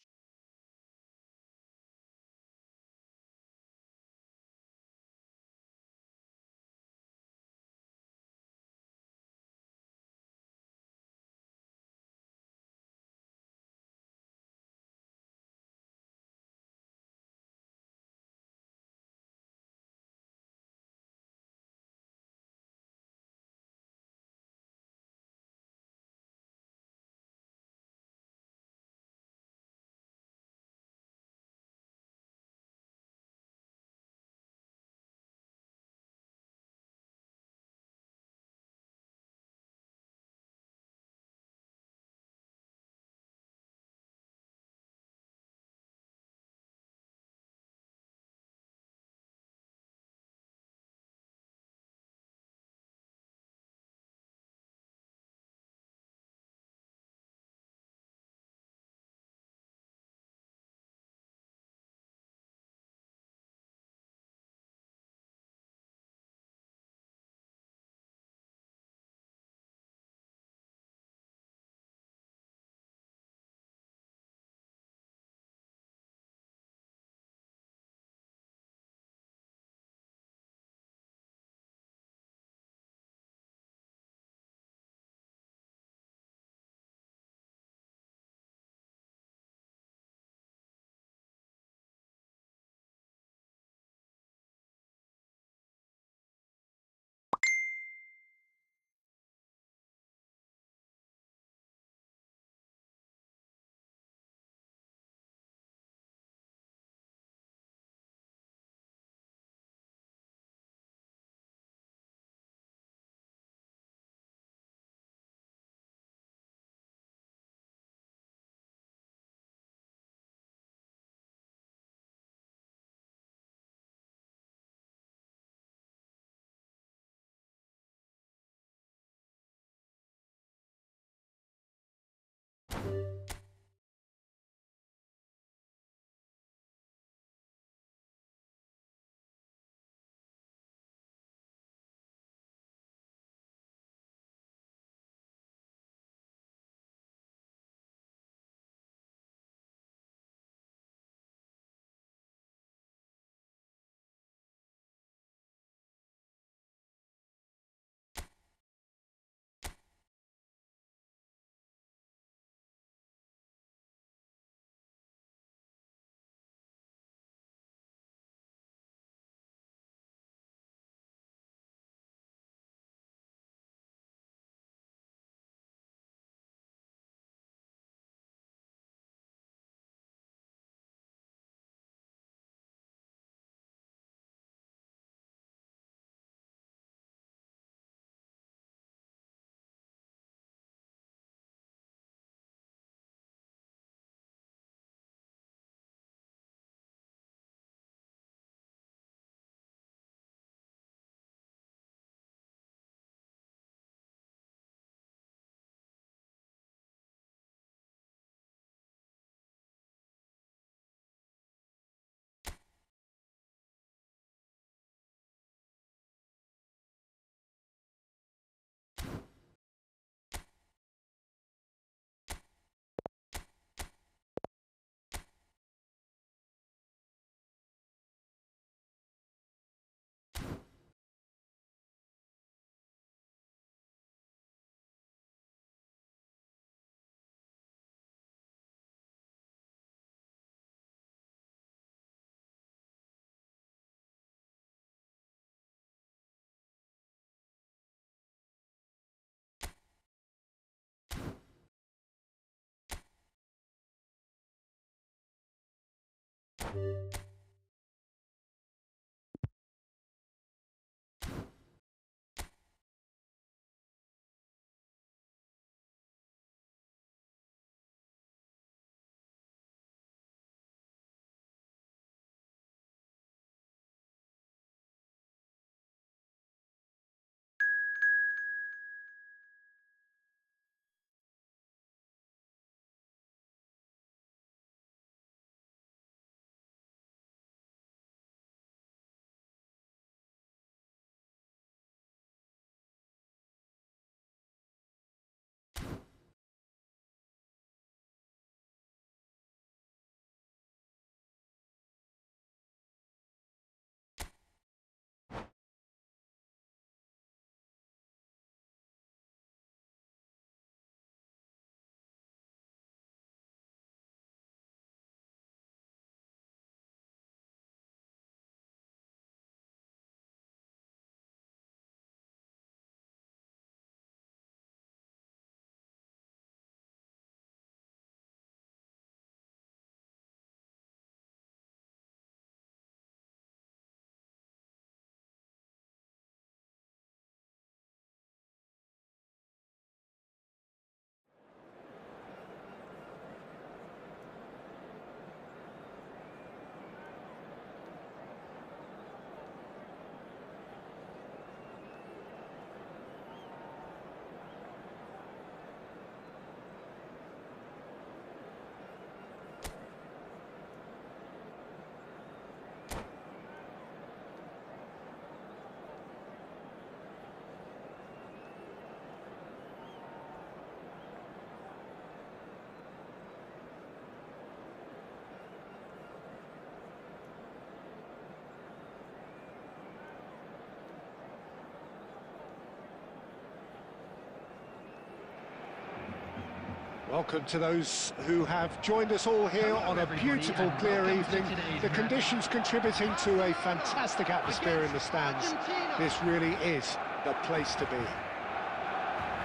Welcome to those who have joined us all here on a beautiful, clear evening. The conditions contributing to a fantastic atmosphere in the stands. This really is the place to be.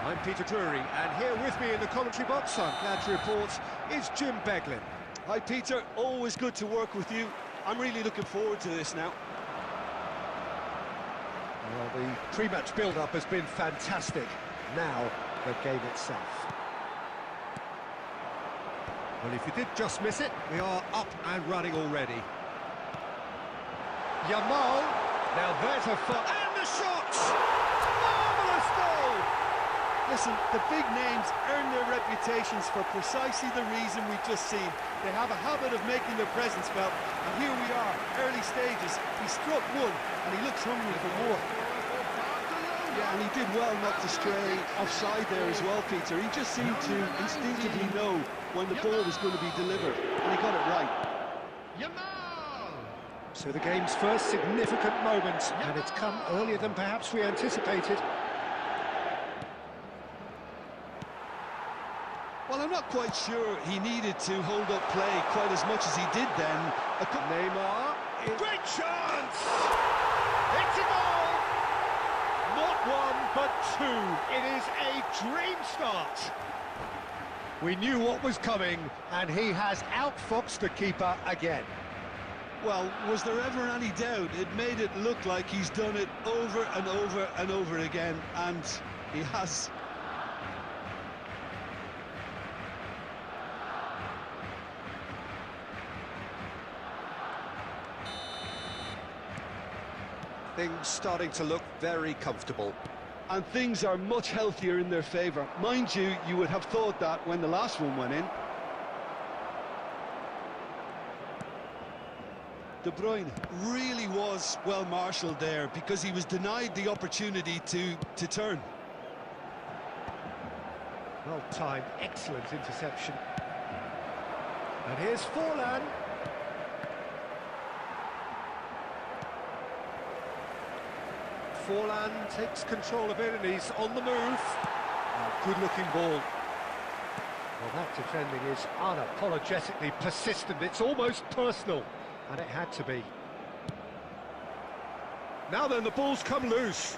I'm Peter Drury, and here with me in the commentary box, I'm glad to report, is Jim Beglin. Hi Peter, always good to work with you. I'm really looking forward to this now. Well, the pre-match build-up has been fantastic. Now, the game itself. Well, if you did just miss it, we are up and running already. Yamal, now there's a foot, and the shot! Marvellous goal! Listen, the big names earn their reputations for precisely the reason we've just seen. They have a habit of making their presence felt, and here we are, early stages. He struck one, and he looks hungry for more. Yeah, and he did well not to stray offside there as well, Peter. He just seemed to instinctively know when the ball was going to be delivered, and he got it right. So the game's first significant moment, and it's come earlier than perhaps we anticipated. Well, I'm not quite sure he needed to hold up play quite as much as he did then. Neymar, great chance! It's a goal! Not one, but two. It is a dream start. We knew what was coming, and he has outfoxed the keeper again. Well, was there ever any doubt? It made it look like he's done it over and over and over again, and he has. Things starting to look very comfortable. And things are much healthier in their favour. Mind you, you would have thought that when the last one went in. De Bruyne really was well marshalled there because he was denied the opportunity to turn. Well timed, excellent interception. And here's Forlan. Forlan takes control of it and he's on the move. Good-looking ball. Well, that defending is unapologetically persistent. It's almost personal, and it had to be. Now then, the ball's come loose.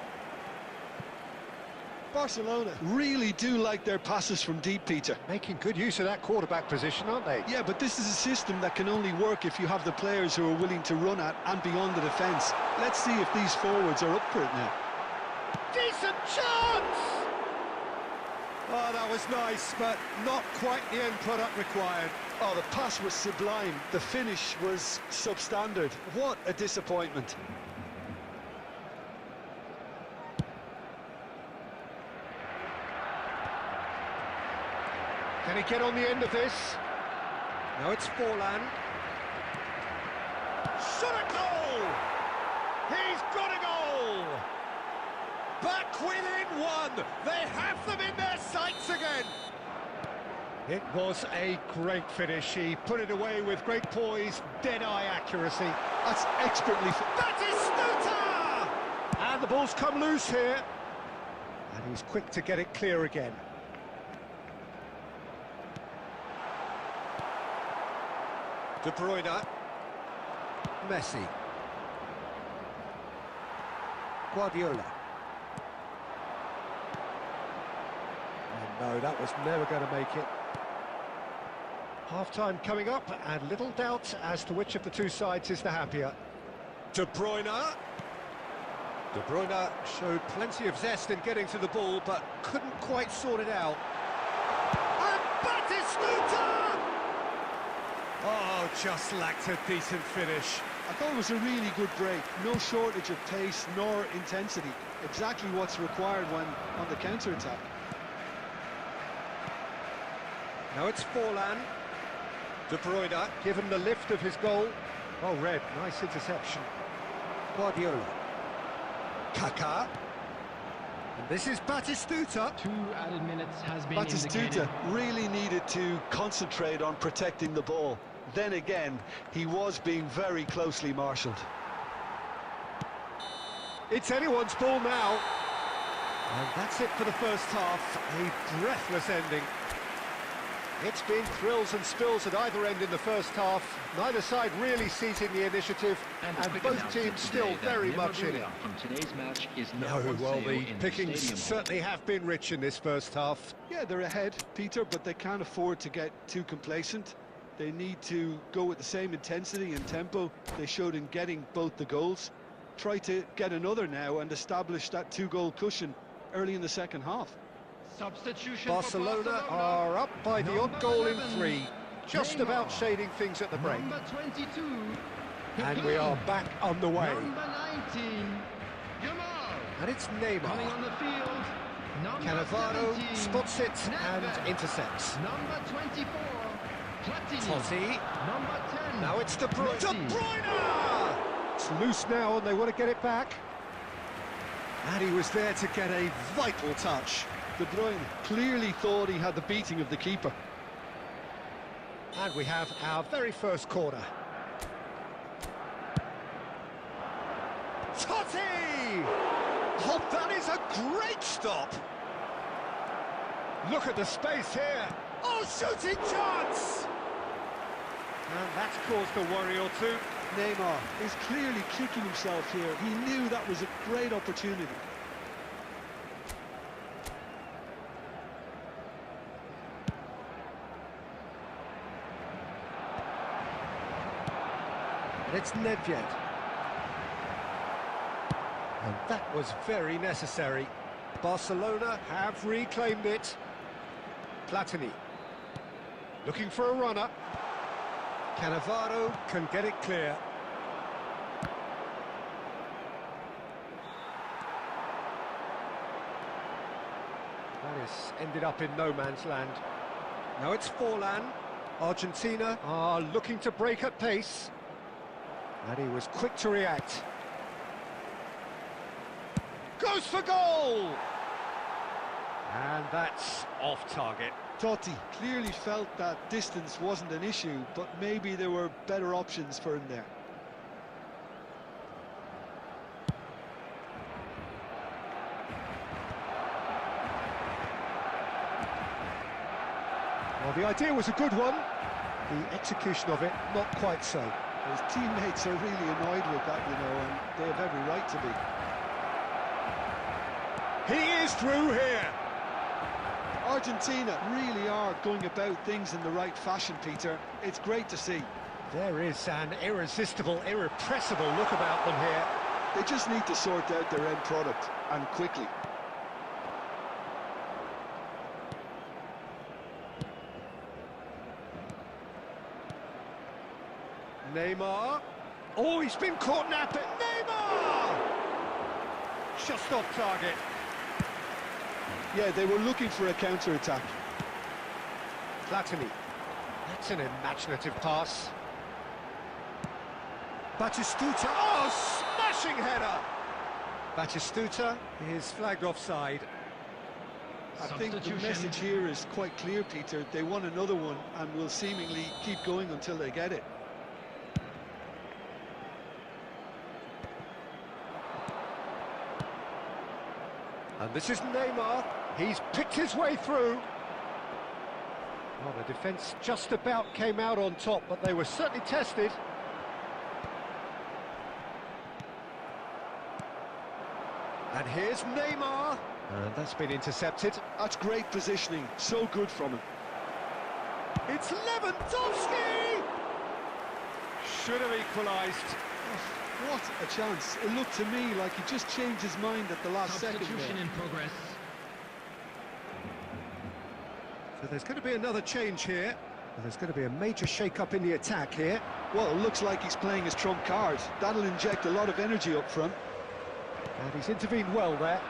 Barcelona really do like their passes from deep, Peter. Making good use of that quarterback position, aren't they? Yeah, but this is a system that can only work if you have the players who are willing to run at and beyond the defence. Let's see if these forwards are up for it now. Decent chance! Oh, that was nice, but not quite the end product required. Oh, the pass was sublime. The finish was substandard. What a disappointment. Can he get on the end of this? No, it's Forlan. Shot a goal! He's got a goal! Back within one! They have them in their sights again! It was a great finish. He put it away with great poise, dead-eye accuracy. That's expertly... That is Stuta! And the ball's come loose here. And he's quick to get it clear again. De Bruyne. Messi. Guardiola. Oh no, that was never going to make it. Half-time coming up, and little doubt as to which of the two sides is the happier. De Bruyne. De Bruyne showed plenty of zest in getting to the ball, but couldn't quite sort it out. And Batistuta! Oh, just lacked a decent finish. I thought it was a really good break. No shortage of pace nor intensity. Exactly what's required when on the counter-attack. Now it's Forlan. De Bruyne, given the lift of his goal. Oh, Red, nice interception. Guardiola. Kaká. And this is Batistuta. 2 added minutes has been Batistuta indicated. really needed to concentrate on protecting the ball. Then again, he was being very closely marshalled. It's anyone's ball now. And that's it for the first half. A breathless ending. It's been thrills and spills at either end in the first half. Neither side really seizing the initiative, and both teams still very much in it. From today's match is No, well, the pickings certainly have been rich in this first half. Yeah, they're ahead, Peter, but they can't afford to get too complacent. They need to go with the same intensity and tempo they showed in getting both the goals. Try to get another now and establish that 2-goal cushion early in the second half. Substitution Barcelona are up by the odd goal in 3, just about shading things at the break. Number 22. And we are back on the way. Number 19. Jamal. And it's Coming Neymar. on the field. Number Cannavaro 17. spots it and Nedved. intercepts. Number 24. Platini. Totti. Number 10. Now it's De Bruyne. De Messi. Bruyne! It's loose now and they want to get it back. And he was there to get a vital touch. De Bruyne clearly thought he had the beating of the keeper. And we have our very first corner. Totti! Oh, that is a great stop! Look at the space here. Oh, shooting chance! And that's caused a worry or two. Neymar is clearly kicking himself here. He knew that was a great opportunity. And it's Nedved. And that was very necessary. Barcelona have reclaimed it. Platini. Looking for a runner. Cannavaro can get it clear. That is ended up in no man's land. Now it's Forlan. Argentina are looking to break at pace. And he was quick to react. Goes for goal! And that's off target. Totti clearly felt that distance wasn't an issue, but maybe there were better options for him there. Well, the idea was a good one. The execution of it, not quite so. His teammates are really annoyed with that, you know, and they have every right to be. He is through here. Argentina really are going about things in the right fashion, Peter. It's great to see. There is an irresistible, irrepressible look about them here. They just need to sort out their end product, and quickly. Neymar. Oh, he's been caught napping. Neymar! Just off target. Yeah, they were looking for a counter-attack. Platini. That's an imaginative pass. Batistuta. Oh, smashing header! Batistuta is flagged offside. I think the Substitution. message here is quite clear, Peter. They want another one and will seemingly keep going until they get it. And this is Neymar. He's picked his way through. Well, the defence just about came out on top, but they were certainly tested. And here's Neymar. And that's been intercepted. That's great positioning. So good from him. It's Lewandowski! Should have equalised. Oh, what a chance. It looked to me like he just changed his mind at the last second Substitution there. in progress. So there's going to be another change here. There's going to be a major shake-up in the attack here. Well, it looks like he's playing his trump card. That'll inject a lot of energy up front. And he's intervened well there.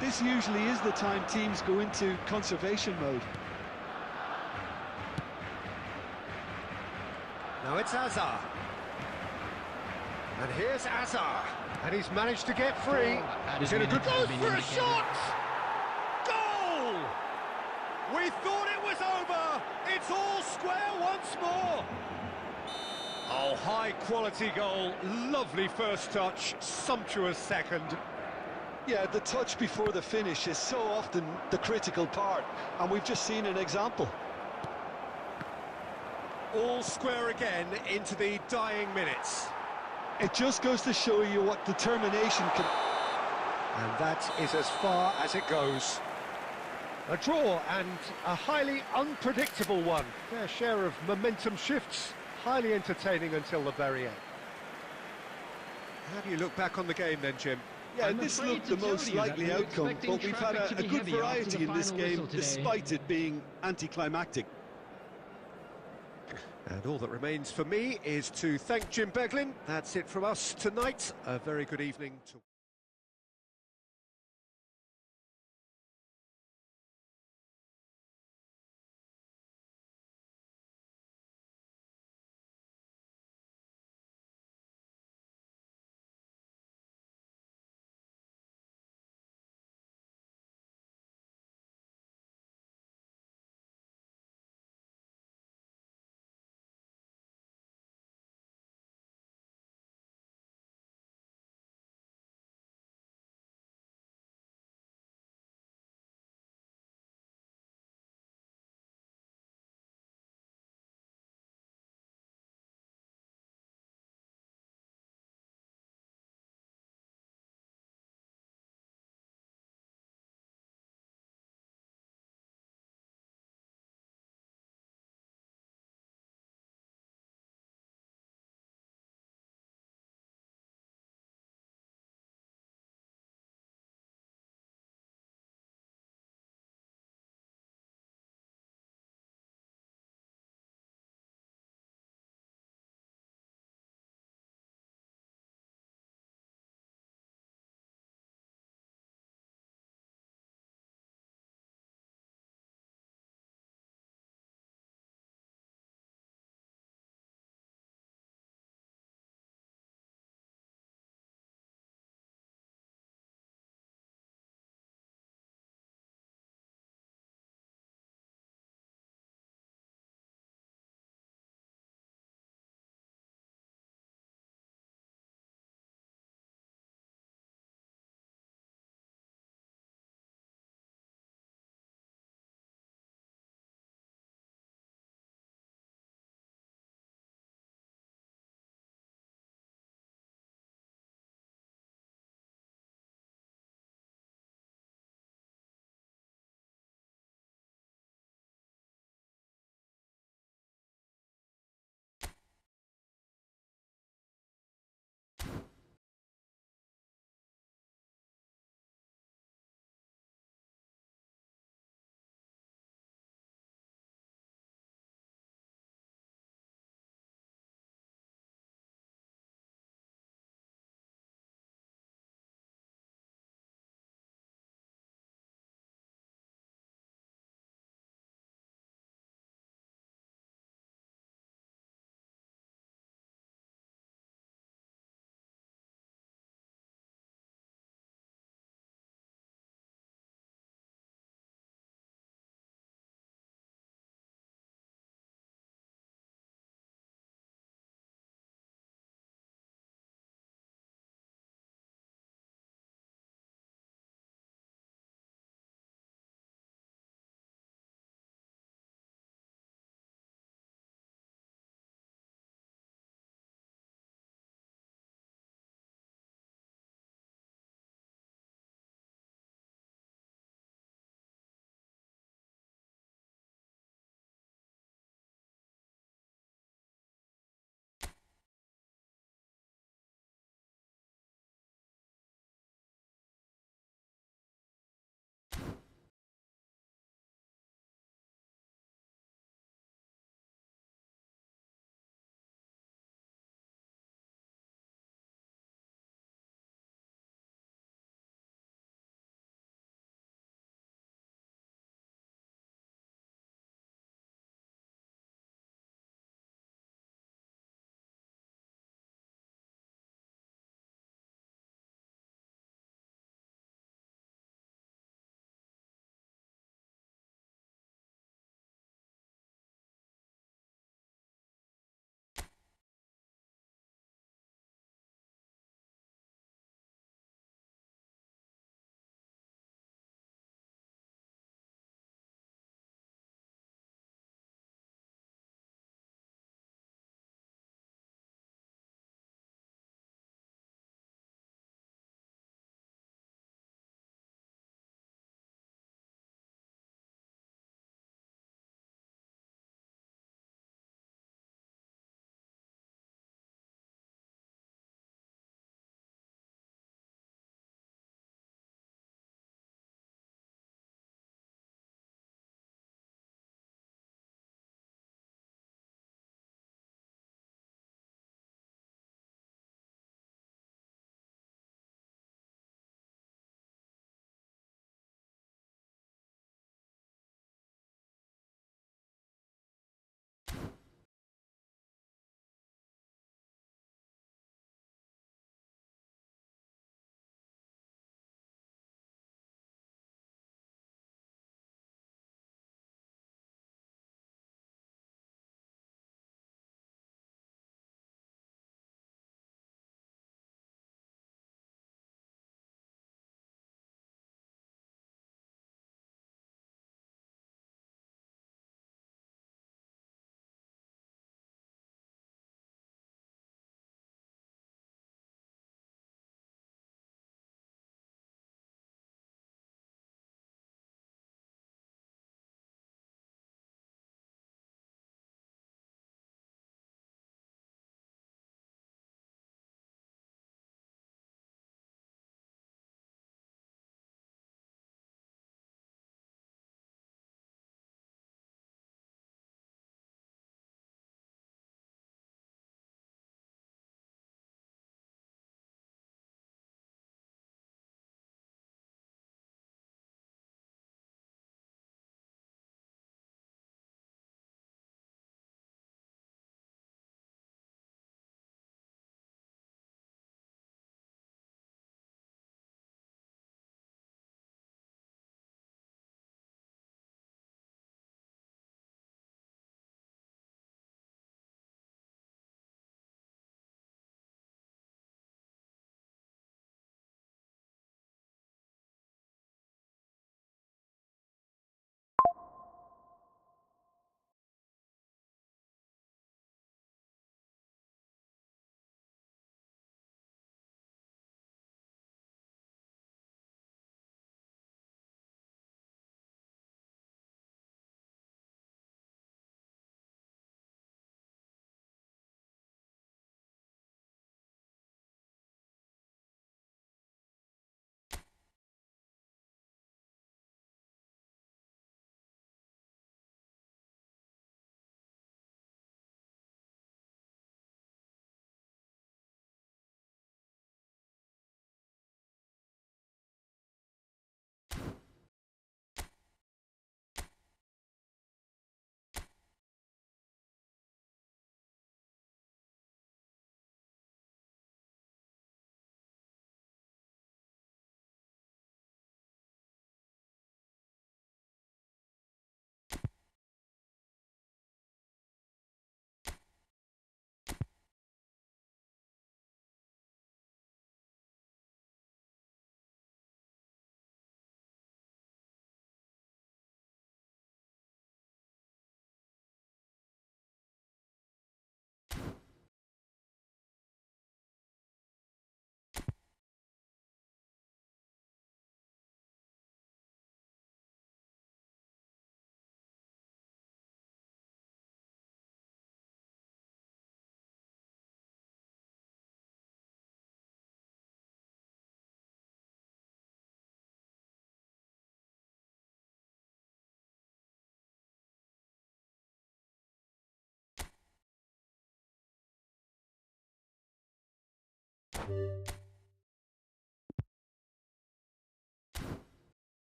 This usually is the time teams go into conservation mode. Now it's Hazard. And here's Hazard. And he's managed to get free. That He's is in a when good it has goal been for a indicated. shot! Goal! We thought it was over. It's all square once more. Oh, high-quality goal. Lovely first touch. Sumptuous second. Yeah, the touch before the finish is so often the critical part, and we've just seen an example. All square again into the dying minutes. It just goes to show you what determination can... And that is as far as it goes. A draw, and a highly unpredictable one. Fair share of momentum shifts, highly entertaining until the very end. How do you look back on the game then, Jim? Yeah, I'm this afraid looked to the tell most you that likely we were outcome, expecting but we've had traffic to a be good heavy after variety the in this final game, whistle today. despite it being anticlimactic. And all that remains for me is to thank Jim Beglin. That's it from us tonight. A very good evening to...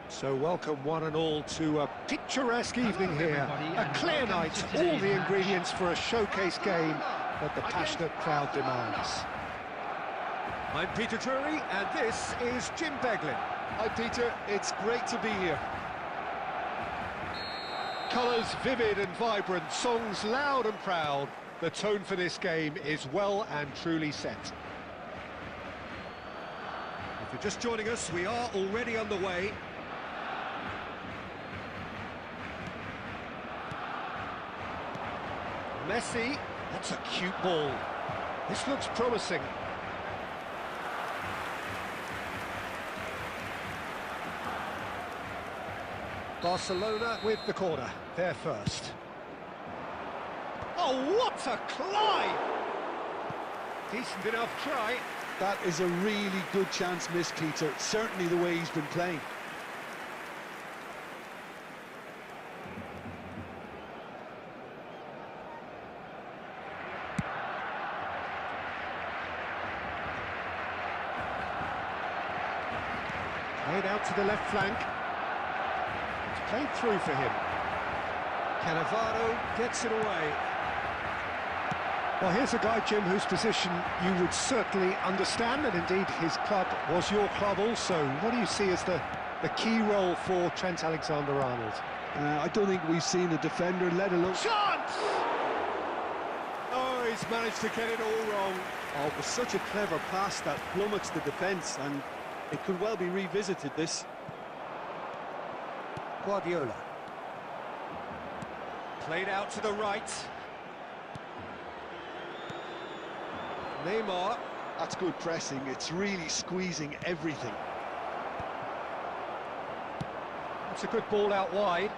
So welcome one and all to a picturesque evening here. A clear night, all the ingredients for a showcase game that the passionate crowd demands. I'm Peter Drury and this is Jim Beglin. Hi Peter, it's great to be here. Colours vivid and vibrant, songs loud and proud. The tone for this game is well and truly set. If you're just joining us, we are already underway. Messi, that's a cute ball. This looks promising. Barcelona with the corner, they're first. Oh, what a climb! Decent enough try. That is a really good chance missed, Peter. Certainly the way he's been playing. Played out to the left flank. It's played through for him. Cannavaro gets it away. Well, here's a guy, Jim, whose position you would certainly understand, and indeed his club was your club also. What do you see as the key role for Trent Alexander-Arnold? I don't think we've seen a defender, let alone... Chance! Oh, he's managed to get it all wrong. Oh, it was such a clever pass that plummets the defence, and it could well be revisited, this. Guardiola. Played out to the right. Neymar. That's good pressing, it's really squeezing everything. That's a good ball out wide.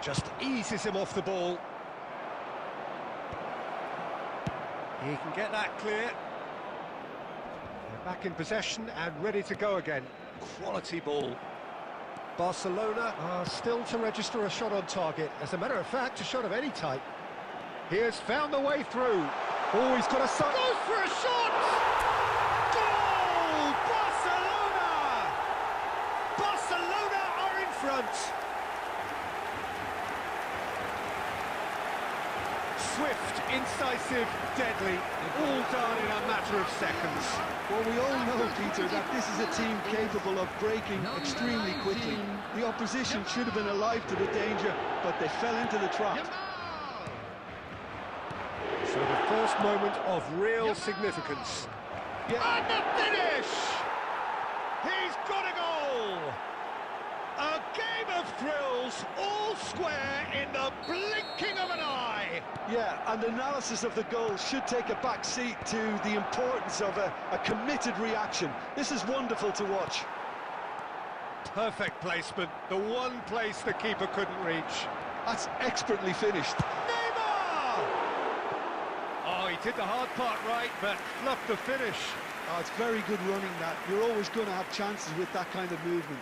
Just eases him off the ball. He can get that clear. They're back in possession and ready to go again. Quality ball. Barcelona are still to register a shot on target. As a matter of fact, a shot of any type. He has found the way through. Oh, he's got a shot. Goes for a shot! Goal! front. Swift, incisive, deadly, all done in a matter of seconds. Well, we all know, Peter, that this is a team capable of breaking extremely quickly. The opposition should have been alive to the danger, but they fell into the trap. So the first moment of real significance. Yeah. And the finish! He's got a goal! A game of thrills, all square in the blinking of an eye! Yeah, and analysis of the goal should take a back seat to the importance of a committed reaction. This is wonderful to watch. Perfect placement, the one place the keeper couldn't reach. That's expertly finished. Neymar! Oh, he did the hard part right, but fluffed the finish. Oh, it's very good running that. You're always going to have chances with that kind of movement.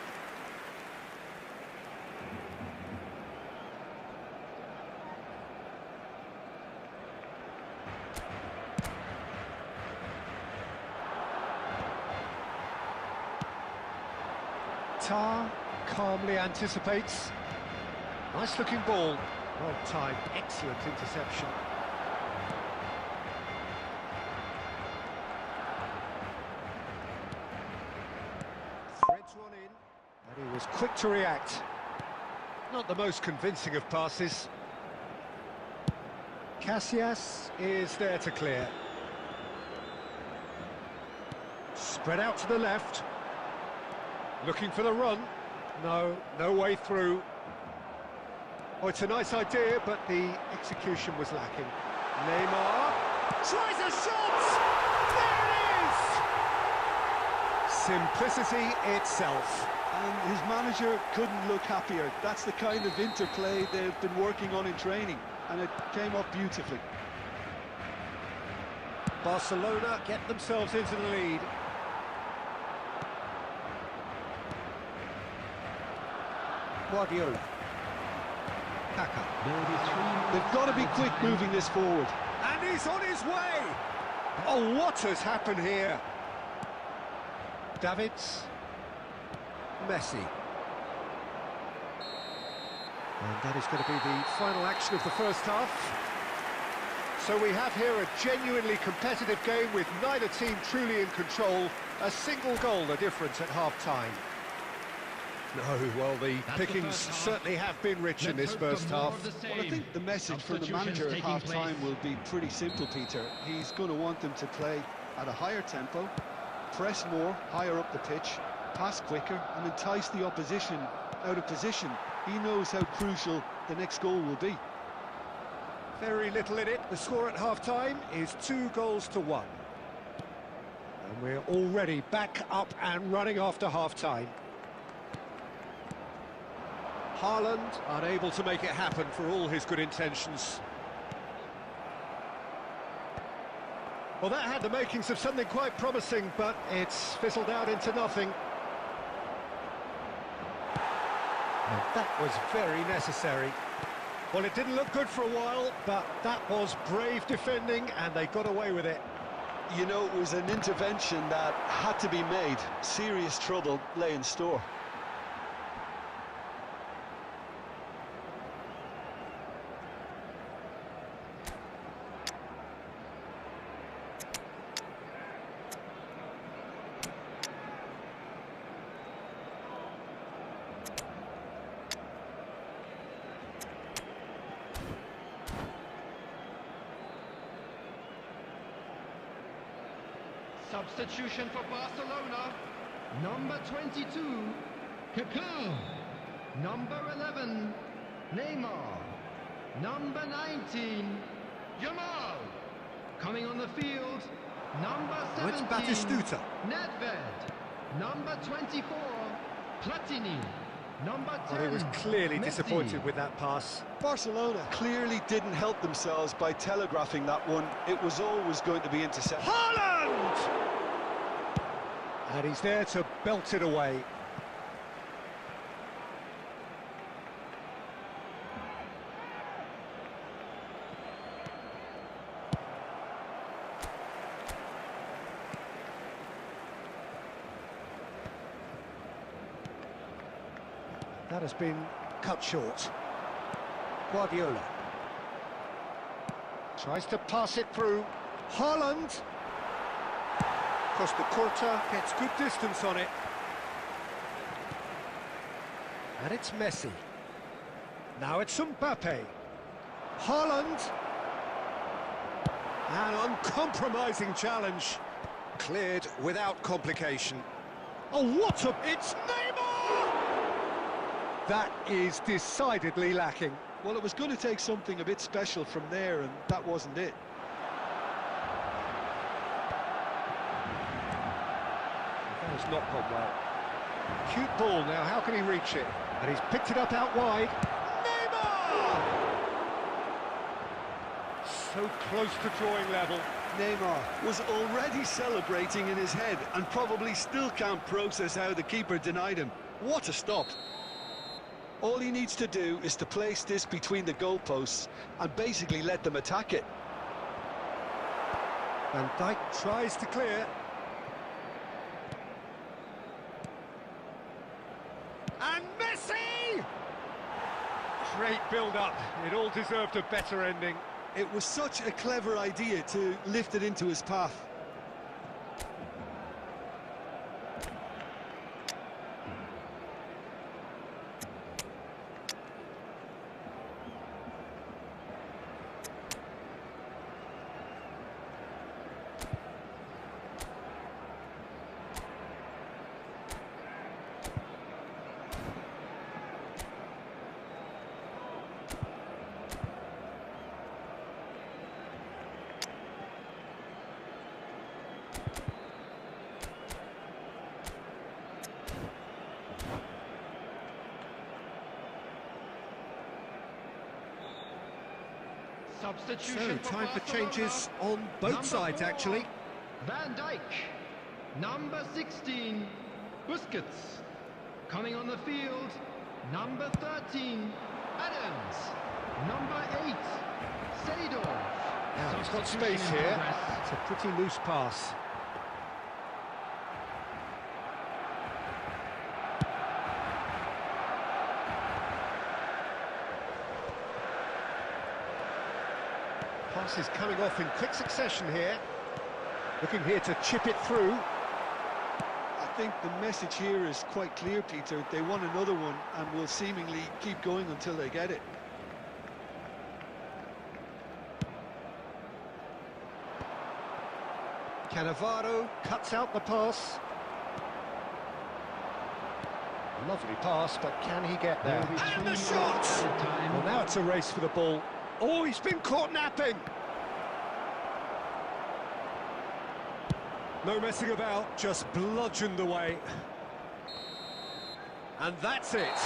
Tar calmly anticipates. Nice looking ball. Well timed, excellent interception. Threads one in, and he was quick to react. Not the most convincing of passes. Casillas is there to clear. Spread out to the left. Looking for the run. No way through. Oh, it's a nice idea, but the execution was lacking. Neymar tries a shot! There it is! Simplicity itself. And his manager couldn't look happier. That's the kind of interplay they've been working on in training, and it came off beautifully. Barcelona get themselves into the lead. Guardiola. Kaka. They've got to be quick moving this forward. And he's on his way! Oh, what has happened here? Davids. Messi. And that is going to be the final action of the first half. So we have here a genuinely competitive game with neither team truly in control. A single goal the difference at half-time. No, well, the pickings certainly have been rich in this first half. Well, I think the message for the manager at half-time will be pretty simple, Peter. He's going to want them to play at a higher tempo, press more, higher up the pitch, pass quicker, and entice the opposition out of position. He knows how crucial the next goal will be. Very little in it. The score at half-time is 2-1. And we're already back up and running after half-time. Haaland unable to make it happen for all his good intentions. Well, that had the makings of something quite promising, but it's fizzled out into nothing. And that was very necessary. Well, it didn't look good for a while, but that was brave defending, and they got away with it. You know, it was an intervention that had to be made. Serious trouble lay in store. Substitution for Barcelona. Number 22, Kaká. Number 11, Neymar. Number 19, Yamal. Coming on the field, number 17, It's Batistuta. Nedved. Number 24, Platini. Number 10, Well, he was clearly Messi. disappointed with that pass. Barcelona clearly didn't help themselves by telegraphing that one. It was always going to be intercepted. Haaland! And he's there to belt it away. That has been cut short. Guardiola tries to pass it through. Haaland. Costa Corta gets good distance on it. And it's Messi. Now it's Mbappe. Haaland. An uncompromising challenge. Cleared without complication. Oh, what a... It's Neymar! That is decidedly lacking. Well, it was going to take something a bit special from there, and that wasn't it. That has not gone well. Cute ball now, how can he reach it? And he's picked it up out wide. Neymar! So close to drawing level. Neymar was already celebrating in his head and probably still can't process how the keeper denied him. What a stop! All he needs to do is to place this between the goalposts and basically let them attack it. Van Dijk tries to clear. And Messi! Great build-up. It all deserved a better ending. It was such a clever idea to lift it into his path. Substitution So, time for Barcelona. changes on both Number sides, 4, actually. Van Dijk. Number 16, Busquets. Coming on the field, number 13, Adams. Number 8, Seedorf. Now, he's got Substitution space in here. progress. It's a pretty loose pass. Pass is coming off in quick succession here. Looking here to chip it through. I think the message here is quite clear, Peter. They want another one and will seemingly keep going until they get it. Cannavaro cuts out the pass. Lovely pass, but can he get there? There'll be And 3 the shot! minutes added time. Well, now it's a race for the ball. Oh, he's been caught napping! No messing about, just bludgeoned away. And that's it.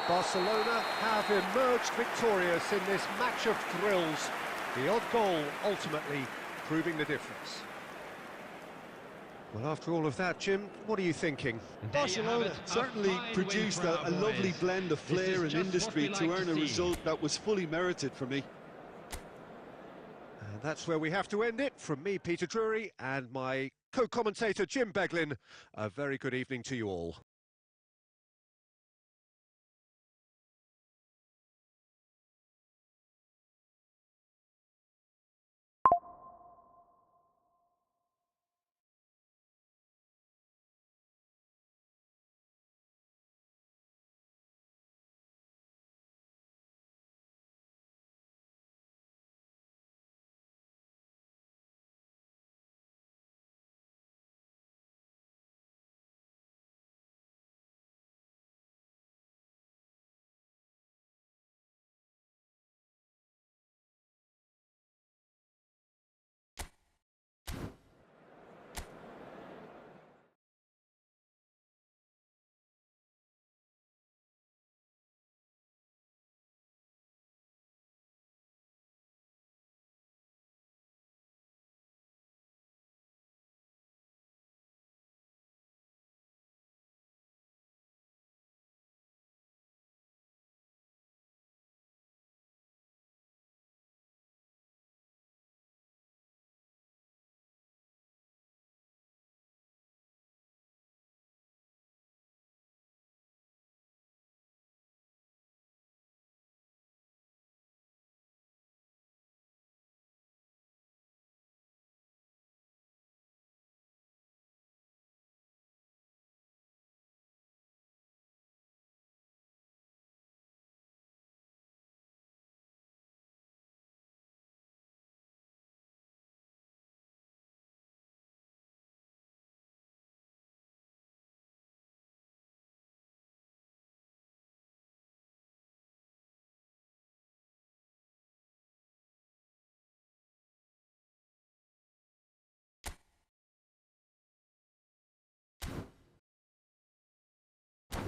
Barcelona have emerged victorious in this match of thrills. The odd goal ultimately proving the difference. Well, after all of that, Jim, what are you thinking? There you have Barcelona it, a certainly fine produced win for a our lovely boys. blend of This is flair and just what industry we to like earn to a see. result that was fully merited for me. And that's where we have to end it. From me, Peter Drury, and my co-commentator, Jim Beglin. A very good evening to you all.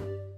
Bye.